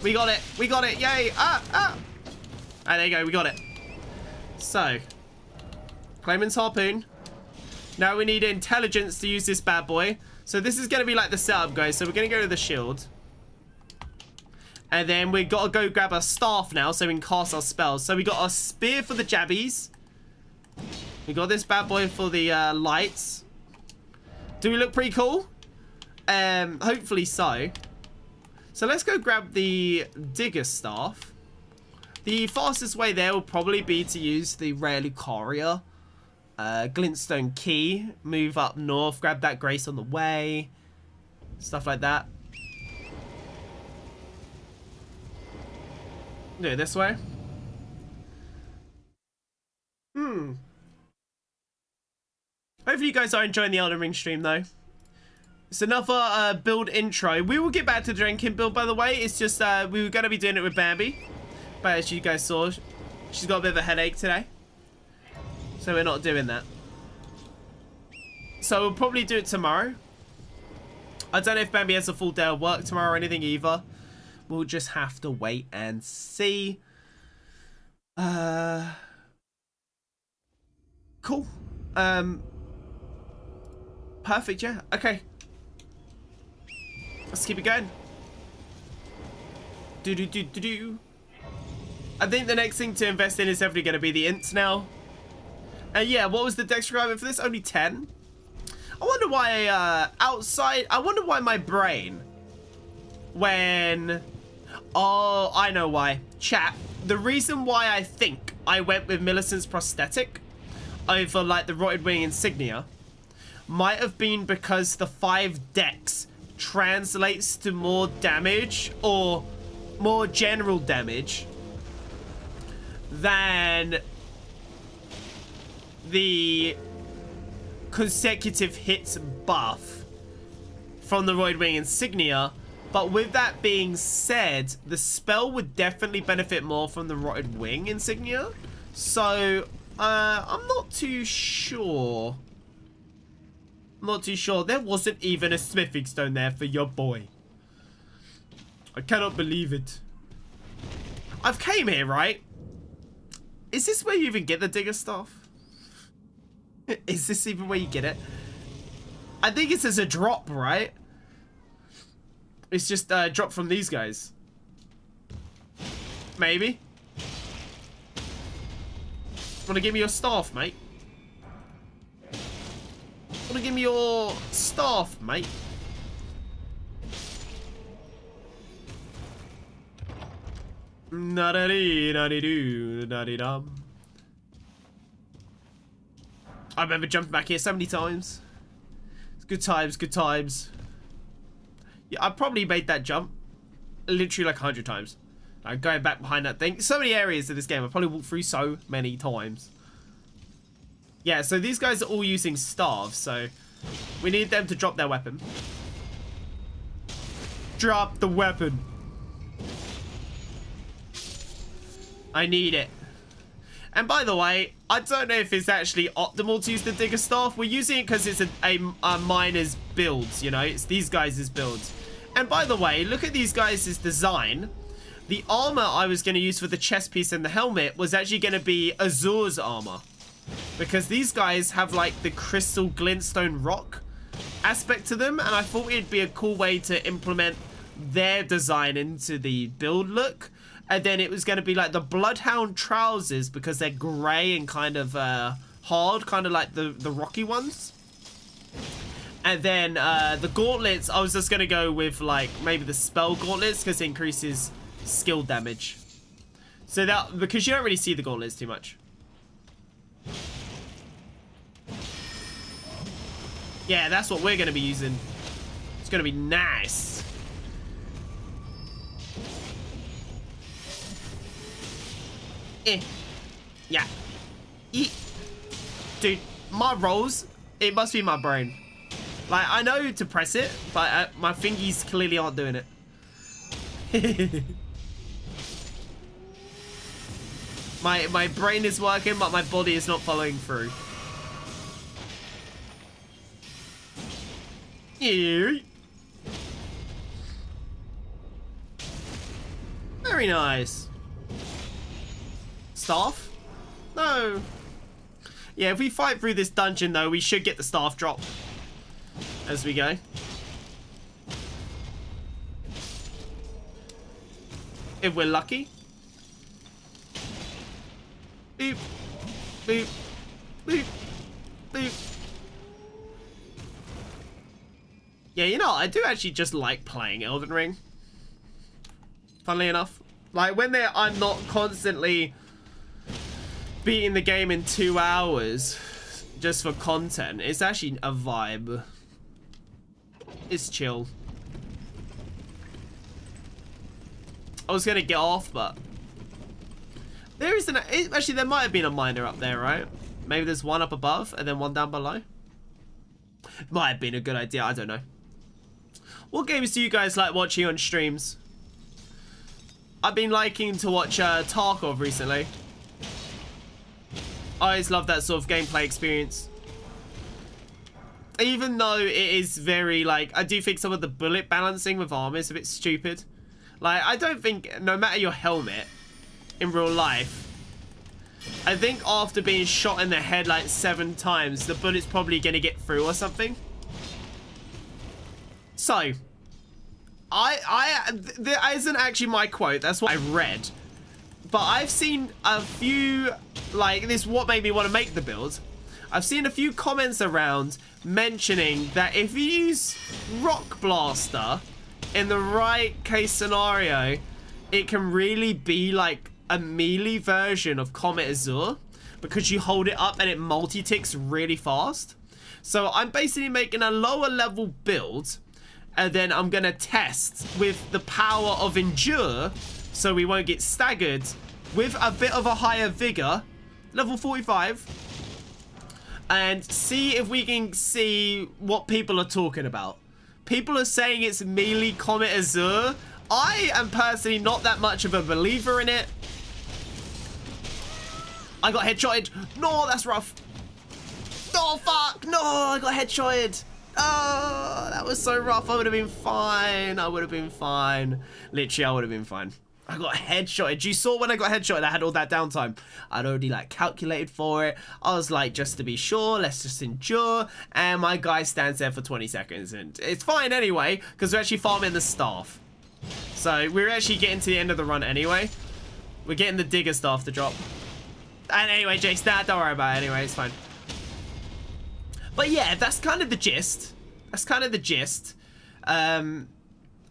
We got it. We got it. Yay. Ah, there you go. We got it. So. Claimant's Harpoon. Now we need intelligence to use this bad boy. So this is going to be like the setup, guys. So we're going to go to the shield. And then we got to go grab our staff now so we can cast our spells. So we got our spear for the jabbies. We got this bad boy for the lights. Do we look pretty cool? Hopefully so. So let's go grab the digger staff. The fastest way there will probably be to use the rare Lucaria. Glintstone key. Move up north. Grab that grace on the way. Stuff like that. Do it this way. Hopefully you guys are enjoying the Elden Ring stream though. It's another build intro. We will get back to the drinking build, by the way. It's just we were going to be doing it with Bambi. But as you guys saw, she's got a bit of a headache today. So we're not doing that. So we'll probably do it tomorrow. I don't know if Bambi has a full day of work tomorrow or anything either. We'll just have to wait and see. Cool. Perfect, yeah. Okay. Let's keep it going. Do. I think the next thing to invest in is definitely going to be the ints now. And yeah, what was the dex requirement for this? Only 10? I wonder why I wonder why my brain, when... Oh, I know why. Chat, the reason why I think I went with Millicent's prosthetic over like the Rotted Wing insignia might have been because the 5 dex translates to more damage or more general damage than the consecutive hits buff from the Rotted Wing insignia. But with that being said, the spell would definitely benefit more from the Rotted Wing insignia. So I'm not too sure. Not too sure. There wasn't even a smithing stone there for your boy. I cannot believe it. I've came here, right? Is this where you even get the digger stuff? Is this even where you get it? I think it's as a drop, right? It's just a drop from these guys. Maybe. Wanna give me your staff, mate? Wanna give me your staff, mate? Na-da-dee, na-dee-doo, na-dee-dum. I remember jumping back here so many times. It's good times, good times. Yeah, I probably made that jump literally like 100 times. Like going back behind that thing. So many areas of this game I probably walked through so many times. Yeah, so these guys are all using staves, so we need them to drop their weapon. Drop the weapon. I need it. And by the way, I don't know if it's actually optimal to use the digger staff. We're using it because it's a miner's build, you know? It's these guys' builds. And by the way, look at these guys' design. The armor I was going to use for the chest piece and the helmet was actually going to be Azure's armor. Because these guys have like the crystal glintstone rock aspect to them. And I thought it'd be a cool way to implement their design into the build look. And then it was going to be like the Bloodhound trousers because they're grey and kind of hard, kind of like the rocky ones. And then the gauntlets, I was just going to go with like maybe the spell gauntlets because it increases skill damage. So that, because you don't really see the gauntlets too much. Yeah, that's what we're going to be using. It's going to be nice. Yeah. Dude, my rolls, it must be my brain. Like, I know to press it, but my fingies clearly aren't doing it. My brain is working, but my body is not following through. Very nice. Staff? No. Yeah, if we fight through this dungeon, though, we should get the staff drop as we go. If we're lucky. Boop. Boop. Boop. Boop. Yeah, you know, I do actually just like playing Elden Ring. Funnily enough. Like, when I'm not constantly beating the game in 2 hours just for content, it's actually a vibe. It's chill. I was gonna get off, but There is actually, there might have been a miner up there, right? Maybe there's one up above and then one down below. Might have been a good idea, I don't know. What games do you guys like watching on streams? I've been liking to watch Tarkov recently. I always love that sort of gameplay experience. Even though it is very, like, I do think some of the bullet balancing with armor is a bit stupid. Like, I don't think, no matter your helmet in real life, I think after being shot in the head like 7 times, the bullet's probably going to get through or something. So, that isn't actually my quote, that's what I read. But I've seen a few, like, this is what made me want to make the build. I've seen a few comments around mentioning that if you use Rock Blaster in the right case scenario, it can really be like a melee version of Comet Azure because you hold it up and it multi-ticks really fast. So I'm basically making a lower level build and then I'm gonna test with the power of Endure so we won't get staggered with a bit of a higher vigor, level 45, and see if we can see what people are talking about. People are saying it's melee Comet Azure. I am personally not that much of a believer in it. I got headshotted. No, that's rough. Oh, fuck. No, I got headshotted. Oh, that was so rough. I would have been fine. I would have been fine. Literally, I would have been fine. I got headshotted. You saw when I got headshotted, I had all that downtime. I'd already, like, calculated for it. I was like, just to be sure, let's just endure. And my guy stands there for 20 seconds. And it's fine anyway, because we're actually farming the staff. So, we're actually getting to the end of the run anyway. We're getting the digger staff to drop. And anyway, Jace, don't worry about it anyway, it's fine. But yeah, that's kind of the gist. That's kind of the gist.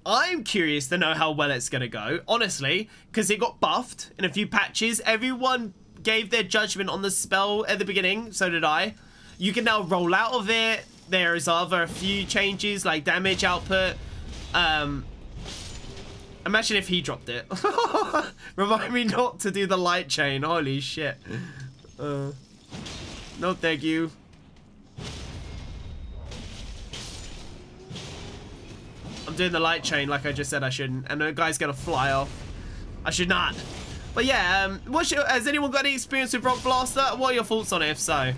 I'm curious to know how well it's going to go, honestly, because it got buffed in a few patches. Everyone gave their judgment on the spell at the beginning, so did I. You can now roll out of it. There's a few changes, like damage output. Imagine if he dropped it. Remind me not to do the light chain. Holy shit. No, thank you. I'm doing the light chain like I just said I shouldn't. And the guy's gonna fly off. I should not. But yeah, has anyone got any experience with Rock Blaster? What are your thoughts on it, if so?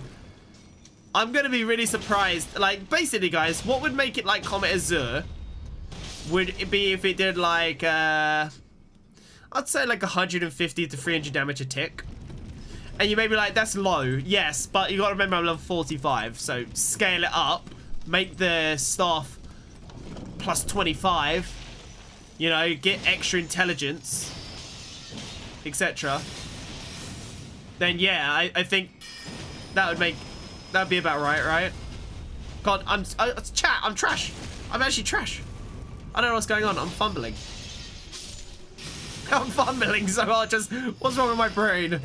I'm gonna be really surprised. Like, basically, guys, what would make it like Comet Azure would it be if it did like, I'd say like 150 to 300 damage a tick. And you may be like, that's low. Yes, but you gotta remember I'm level 45. So scale it up. Make the staff plus 25. You know, get extra intelligence, etc. Then yeah, I think that would be about right? God, I'm trash. I'm actually trash. I don't know what's going on. I'm fumbling. I'm fumbling so hard. Just, what's wrong with my brain?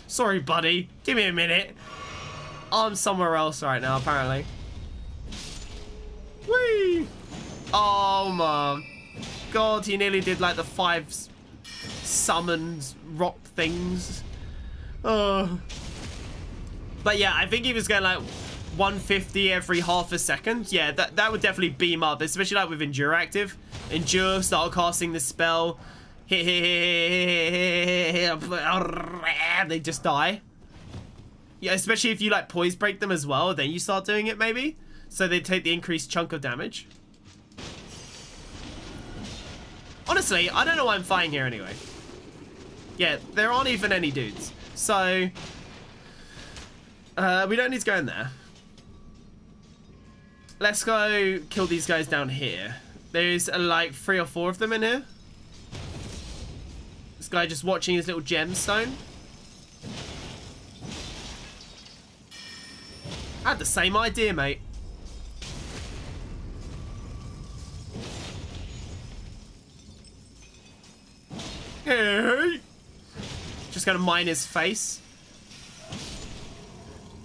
Sorry, buddy. Give me a minute. I'm somewhere else right now, apparently. Whee! Oh my God, he nearly did like the 5 summoned rock things. Oh. But yeah, I think he was going like 150 every half a second. Yeah, that would definitely beam up, especially like with Endure active. Endure, start casting the spell. They just die. Yeah, especially if you like poise break them as well, then you start doing it maybe. So they take the increased chunk of damage. Honestly, I don't know why I'm fighting here anyway. Yeah, there aren't even any dudes. So we don't need to go in there. Let's go kill these guys down here. There's like 3 or 4 of them in here. This guy just watching his little gemstone. I had the same idea, mate. Hey! Just gonna mine his face.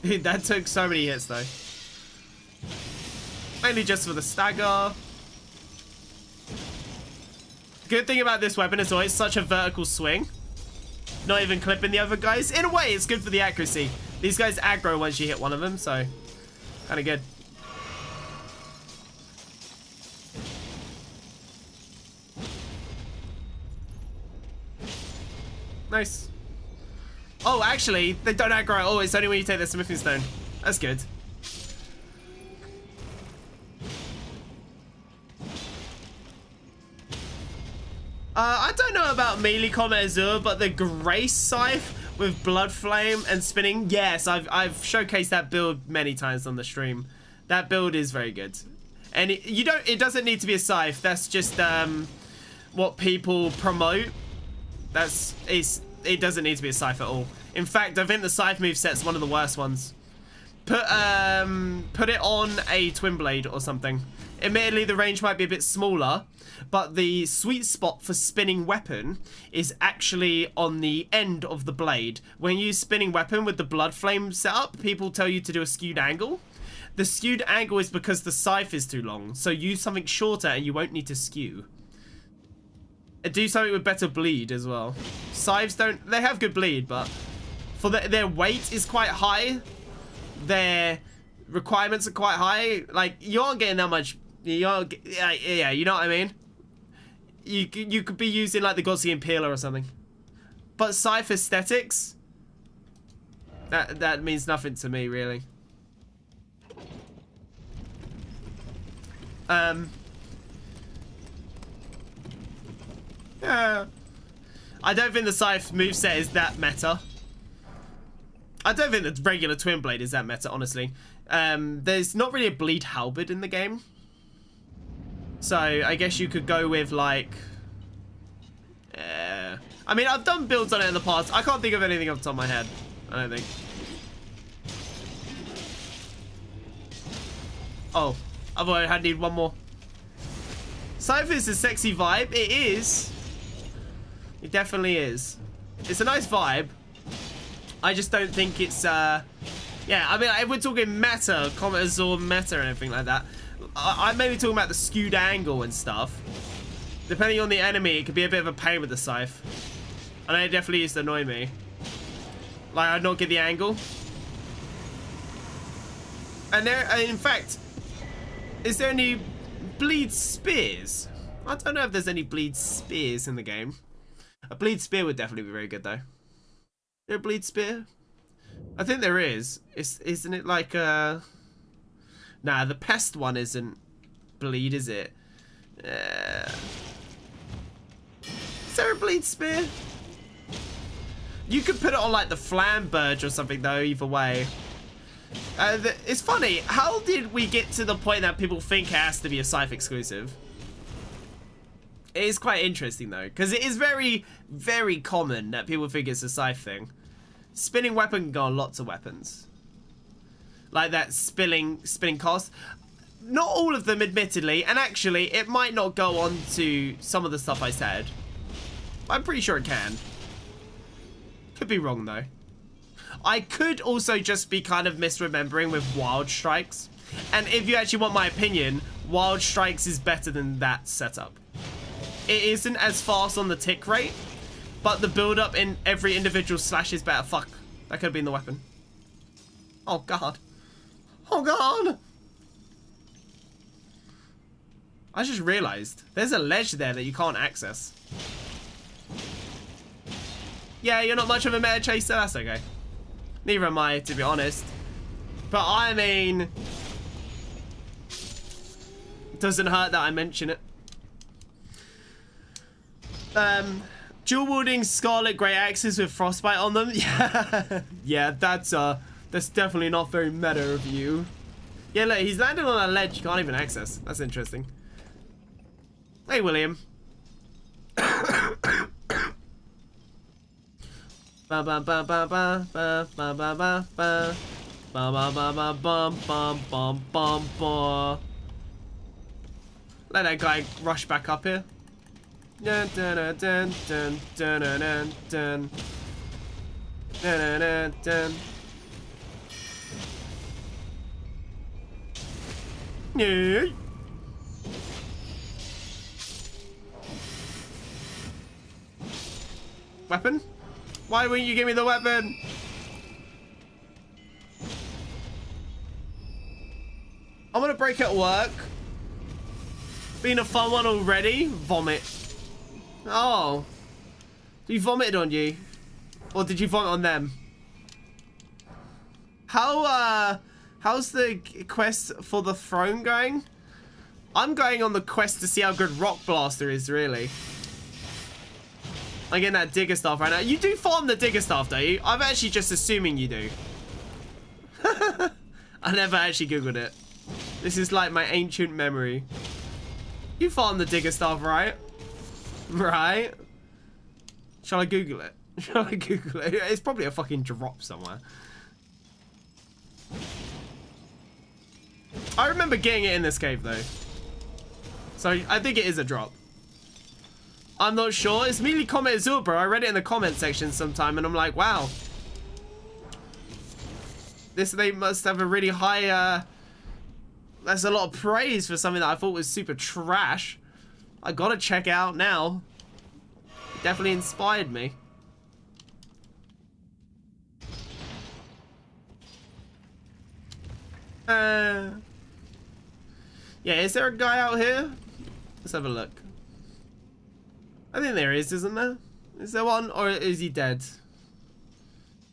Dude, that took so many hits though. Mainly just for the stagger. Good thing about this weapon is always such a vertical swing. Not even clipping the other guys. In a way, it's good for the accuracy. These guys aggro once you hit one of them, so kind of good. Nice. Oh, actually, they don't aggro. Oh, it's only when you take the smithing stone. That's good. I don't know about melee Comet Azure, but the Grace Scythe with Blood Flame and spinning, yes, I've showcased that build many times on the stream. That build is very good, and it doesn't need to be a scythe. That's just what people promote. It doesn't need to be a scythe at all. In fact, I think the scythe moveset's one of the worst ones. Put it on a twin blade or something. Admittedly, the range might be a bit smaller, but the sweet spot for spinning weapon is actually on the end of the blade. When you use spinning weapon with the blood flame setup, people tell you to do a skewed angle. The skewed angle is because the scythe is too long, so use something shorter and you won't need to skew. Do something with better bleed as well. Scythes they have good bleed, but for their weight is quite high. Their requirements are quite high. Like, you aren't getting that much. Yeah, you know what I mean? You could be using like the Gaussian Peeler or something. But scythe aesthetics, that means nothing to me, really. Yeah. I don't think the scythe moveset is that meta. I don't think the regular twin blade is that meta, honestly. There's not really a bleed halberd in the game. So I guess you could go with like... I mean, I've done builds on it in the past. I can't think of anything off the top of my head. I don't think. Oh, otherwise I need one more. Scythe is a sexy vibe. It is. It definitely is. It's a nice vibe. I just don't think it's, yeah, I mean, if we're talking meta, Comet Azure meta and everything like that, I may be talking about the skewed angle and stuff. Depending on the enemy, it could be a bit of a pain with the scythe. And it definitely used to annoy me. Like, I'd not get the angle. And in fact, is there any bleed spears? I don't know if there's any bleed spears in the game. A bleed spear would definitely be very good, though. Is there a bleed spear? I think there is. Isn't it like a... Nah, the pest one isn't bleed, is it? Is there a bleed spear? You could put it on like the flamberge or something, though, either way. It's funny, how did we get to the point that people think it has to be a scythe exclusive? It is quite interesting, though, because it is very, very common that people think it's a scythe thing. Spinning weapon can go on lots of weapons. Like that spinning cost. Not all of them, admittedly, and actually, it might not go on to some of the stuff I said. I'm pretty sure it can. Could be wrong, though. I could also just be kind of misremembering with Wild Strikes. And if you actually want my opinion, Wild Strikes is better than that setup. It isn't as fast on the tick rate, but the build-up in every individual slash is better. Fuck. That could have been the weapon. Oh, God. Oh, God. I just realized there's a ledge there that you can't access. Yeah, you're not much of a meta chaser. That's okay. Neither am I, to be honest. But I mean... It doesn't hurt that I mention it. Dual wielding Scarlet Grey axes with frostbite on them. Yeah, yeah, that's definitely not very meta of you. Yeah, look, he's landed on a ledge you can't even access. That's interesting. Hey, William. Ba ba ba ba ba ba ba ba ba ba ba ba ba ba bum bum bum bum bum. Let that guy rush back up here. Dun dun dun dun dun dun dun dun dun dun dun. Yeah. Weapon? Why wouldn't you give me the weapon? I'm gonna break at work. Been a fun one already. Vomit. Oh. You vomited on you? Or did you vomit on them? How's the quest for the throne going? I'm going on the quest to see how good Rock Blaster is, really. I'm getting that digger staff right now. You do farm the digger staff, don't you? I'm actually just assuming you do. I never actually googled it. This is like my ancient memory. You farm the digger staff, right? Right? Shall I Google it? Shall I Google it? It's probably a fucking drop somewhere. I remember getting it in this cave, though. So I think it is a drop. I'm not sure. It's immediately Comet Azure, bro. I read it in the comment section sometime, and I'm like, wow. They must have a really high, that's a lot of praise for something that I thought was super trash. I gotta check out now. It definitely inspired me. Yeah, is there a guy out here? Let's have a look. I think there is, isn't there? Is there one, or is he dead?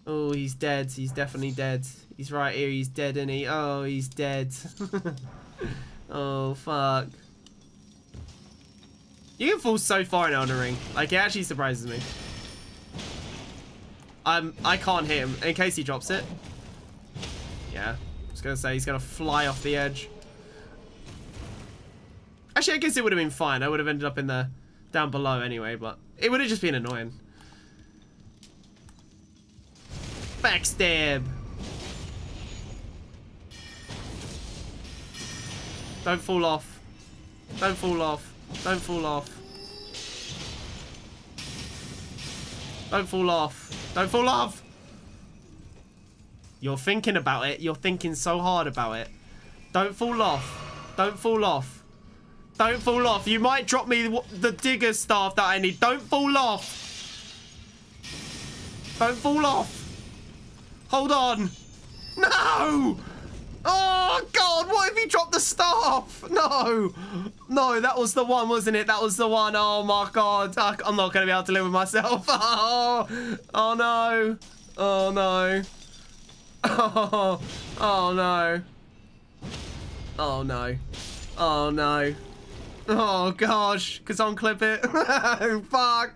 Oh, he's dead. He's definitely dead. He's right here. He's dead, isn't he? Oh, he's dead. Oh, fuck. You can fall so far in Elden Ring. Like, it actually surprises me. I can't hit him in case he drops it. Yeah. I was gonna say he's gonna fly off the edge. Actually, I guess it would have been fine. I would have ended up in the down below anyway, but it would have just been annoying. Backstab. Don't fall off. Don't fall off. Don't fall off. Don't fall off. Don't fall off. You're thinking about it. You're thinking so hard about it. Don't fall off. Don't fall off. Don't fall off. You might drop me the digger staff that I need. Don't fall off. Don't fall off. Hold on. No! Oh, God. What if he dropped the staff? No. No, that was the one, wasn't it? That was the one. Oh, my God. I'm not going to be able to live with myself. Oh, oh no. Oh, no. Oh, oh, no. Oh, no. Oh, no. Oh, gosh. Can someone clip it? Fuck.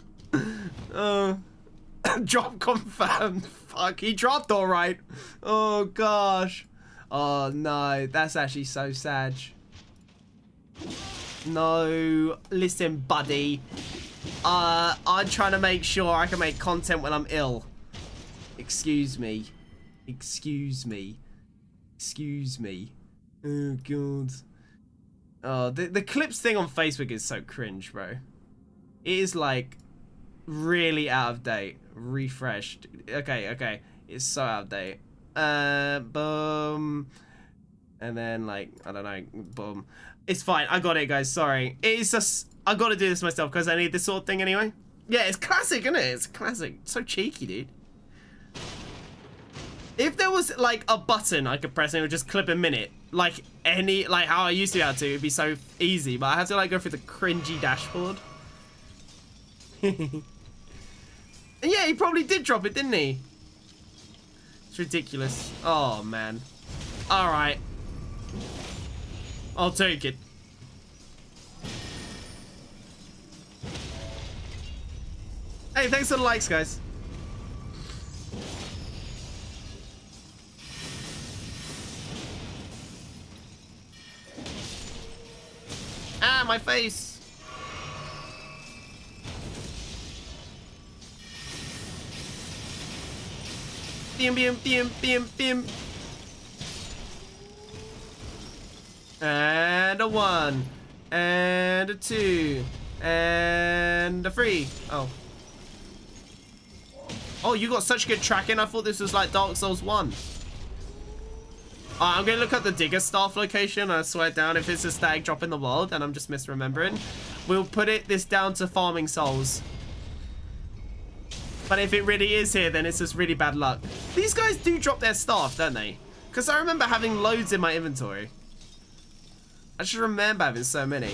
Drop confirmed. Fuck, he dropped all right. Oh, gosh. Oh, no. That's actually so sad. No. Listen, buddy. I'm trying to make sure I can make content when I'm ill. Excuse me. Excuse me. Excuse me. Oh, God. Oh, the clips thing on Facebook is so cringe, bro. It is, like, really out of date. Refreshed. Okay, okay. It's so out of date. Boom. And then, like, I don't know. Boom. It's fine. I got it, guys. Sorry. It's just, I got to do this myself because I need this sort of thing anyway. Yeah, it's classic, isn't it? It's classic. So cheeky, dude. If there was, like, a button I could press and it would just clip a minute, like how I used to be able to, it'd be so easy, but I have to, like, go through the cringy dashboard. And yeah, he probably did drop it, didn't he? It's ridiculous. Oh, man. Alright. I'll take it. Hey, thanks for the likes, guys. Ah, my face. Bim, bim, bim, bim, bim. And a 1. And a 2. And a 3. Oh. Oh, you got such good tracking. I thought this was like Dark Souls 1. I'm going to look at the digger staff location. I swear down if it's a stag drop in the world and I'm just misremembering. We'll put this down to farming souls. But if it really is here, then it's just really bad luck. These guys do drop their staff, don't they? Because I remember having loads in my inventory. I just remember having so many.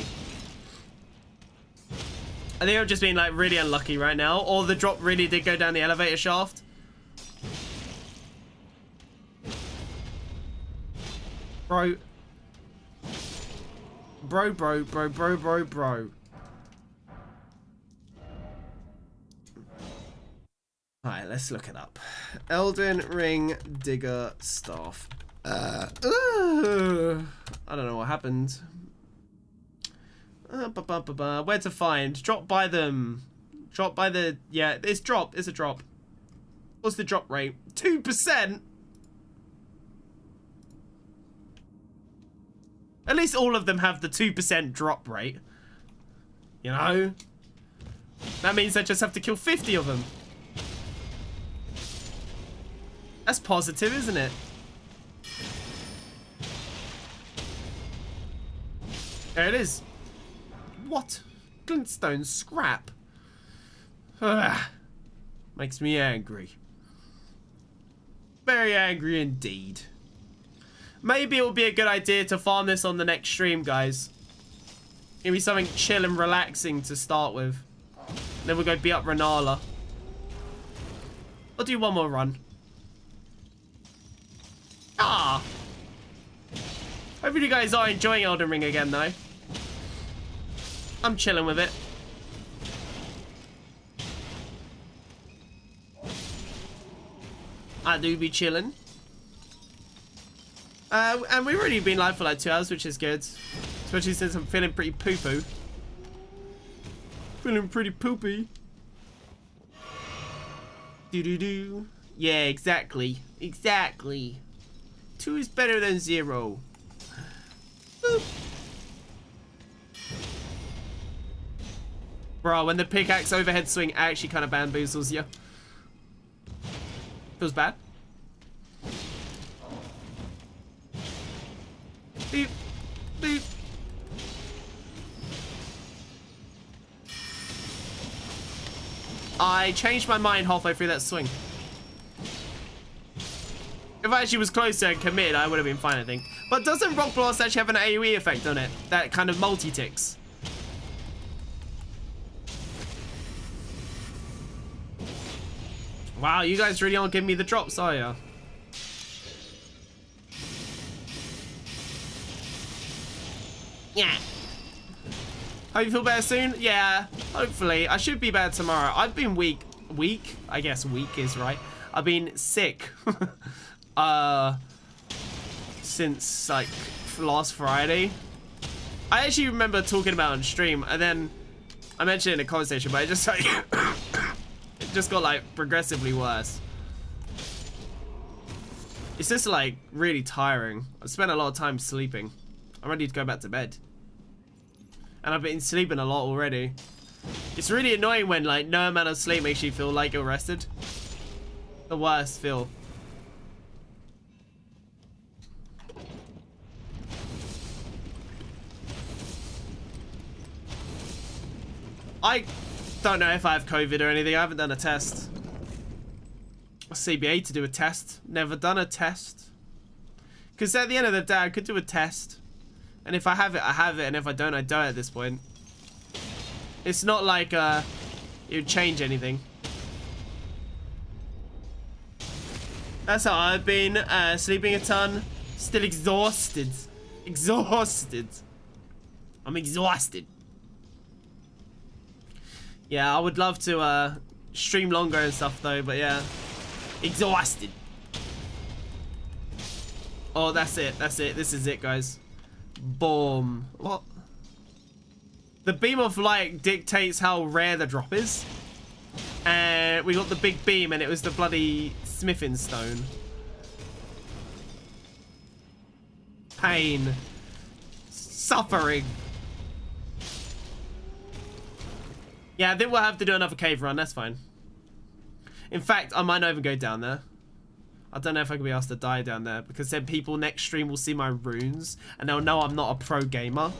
I think I'm just being like really unlucky right now. Or the drop really did go down the elevator shaft. Bro. Bro. Alright, let's look it up. Elden Ring Digger Staff. I don't know what happened. Where to find? Drop by them. Drop by the... Yeah, it's drop. It's a drop. What's the drop rate? 2%? At least all of them have the 2% drop rate. You know? That means I just have to kill 50 of them. That's positive, isn't it? There it is. What? Glintstone scrap. Ugh. Makes me angry. Very angry indeed. Maybe it would be a good idea to farm this on the next stream, guys. Give me something chill and relaxing to start with. Then we'll go beat up Renala. I'll do one more run. Ah! Hopefully you guys are enjoying Elden Ring again, though. I'm chilling with it. I do be chilling. And we've already been live for like 2 hours, which is good. Especially since I'm feeling pretty poo-poo. Feeling pretty poopy. Do-do-do. Yeah, exactly. Exactly. 2 is better than 0. Boop. Bro, when the pickaxe overhead swing actually kind of bamboozles you. Feels bad. Beep. Beep. I changed my mind halfway through that swing. If I actually was closer and committed, I would have been fine, I think. But doesn't Rock Blast actually have an AoE effect on it? That kind of multi-ticks. Wow, you guys really aren't giving me the drops, are ya? Yeah. Hope you feel better soon? Yeah, hopefully. I should be better tomorrow. I've been weak. I guess weak is right. I've been sick. Since like last Friday. I actually remember talking about it on stream, and then I mentioned it in a conversation, but it just like it just got like progressively worse. It's just like really tiring. I've spent a lot of time sleeping. I'm ready to go back to bed. And I've been sleeping a lot already. It's really annoying when like no amount of sleep makes you feel like you're rested. The worst feel. I don't know if I have COVID or anything. I haven't done a test. A CBA to do a test. Never done a test. Because at the end of the day, I could do a test. And if I have it, I have it. And if I don't, I don't at this point. It's not like it would change anything. That's how I've been. Sleeping a ton. Still exhausted. Exhausted. I'm exhausted. Yeah, I would love to stream longer and stuff though, but yeah. Exhausted. Oh, that's it. That's it. This is it, guys. Boom. What? The beam of light dictates how rare the drop is. And we got the big beam and it was the bloody smithing stone. Pain. Suffering. Yeah, I think we'll have to do another cave run. That's fine. In fact, I might not even go down there. I don't know if I can be asked to die down there, because then people next stream will see my runes and they'll know I'm not a pro gamer.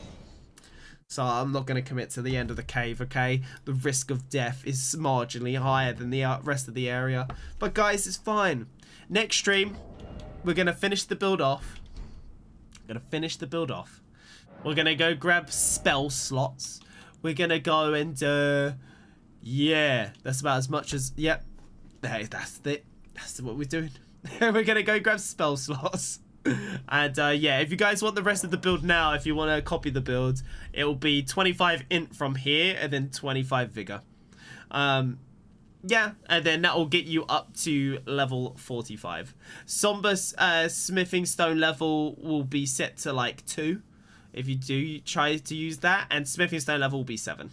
So I'm not going to commit to the end of the cave, okay? The risk of death is marginally higher than the rest of the area. But guys, it's fine. Next stream, we're going to finish the build off. We're going to go grab spell slots. We're going to go and, yeah, that's about as much as, yep. Hey, that's it. That's what we're doing. We're going to go grab spell slots. And yeah, if you guys want the rest of the build now, if you want to copy the build, it will be 25 int from here and then 25 vigor. Yeah, and then that will get you up to level 45. Somber's smithing stone level will be set to like 2 if you do try to use that, and smithing stone level will be 7.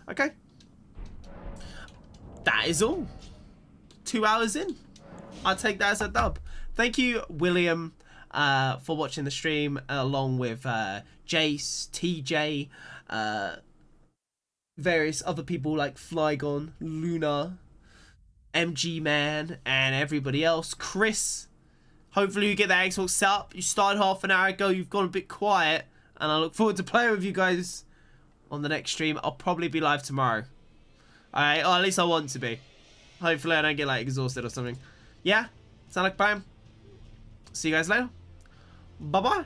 Okay, that is all. 2 hours in, I'll take that as a dub. Thank you, William, for watching the stream, along with Jace, TJ, various other people like Flygon, Luna, MG Man, and everybody else. Chris, hopefully you get that Xbox set up. You started half an hour ago, you've gone a bit quiet, and I look forward to playing with you guys on the next stream. I'll probably be live tomorrow. Alright, or at least I want to be. Hopefully I don't get like exhausted or something. Yeah? Sound like a plan? See you guys later. Bye-bye.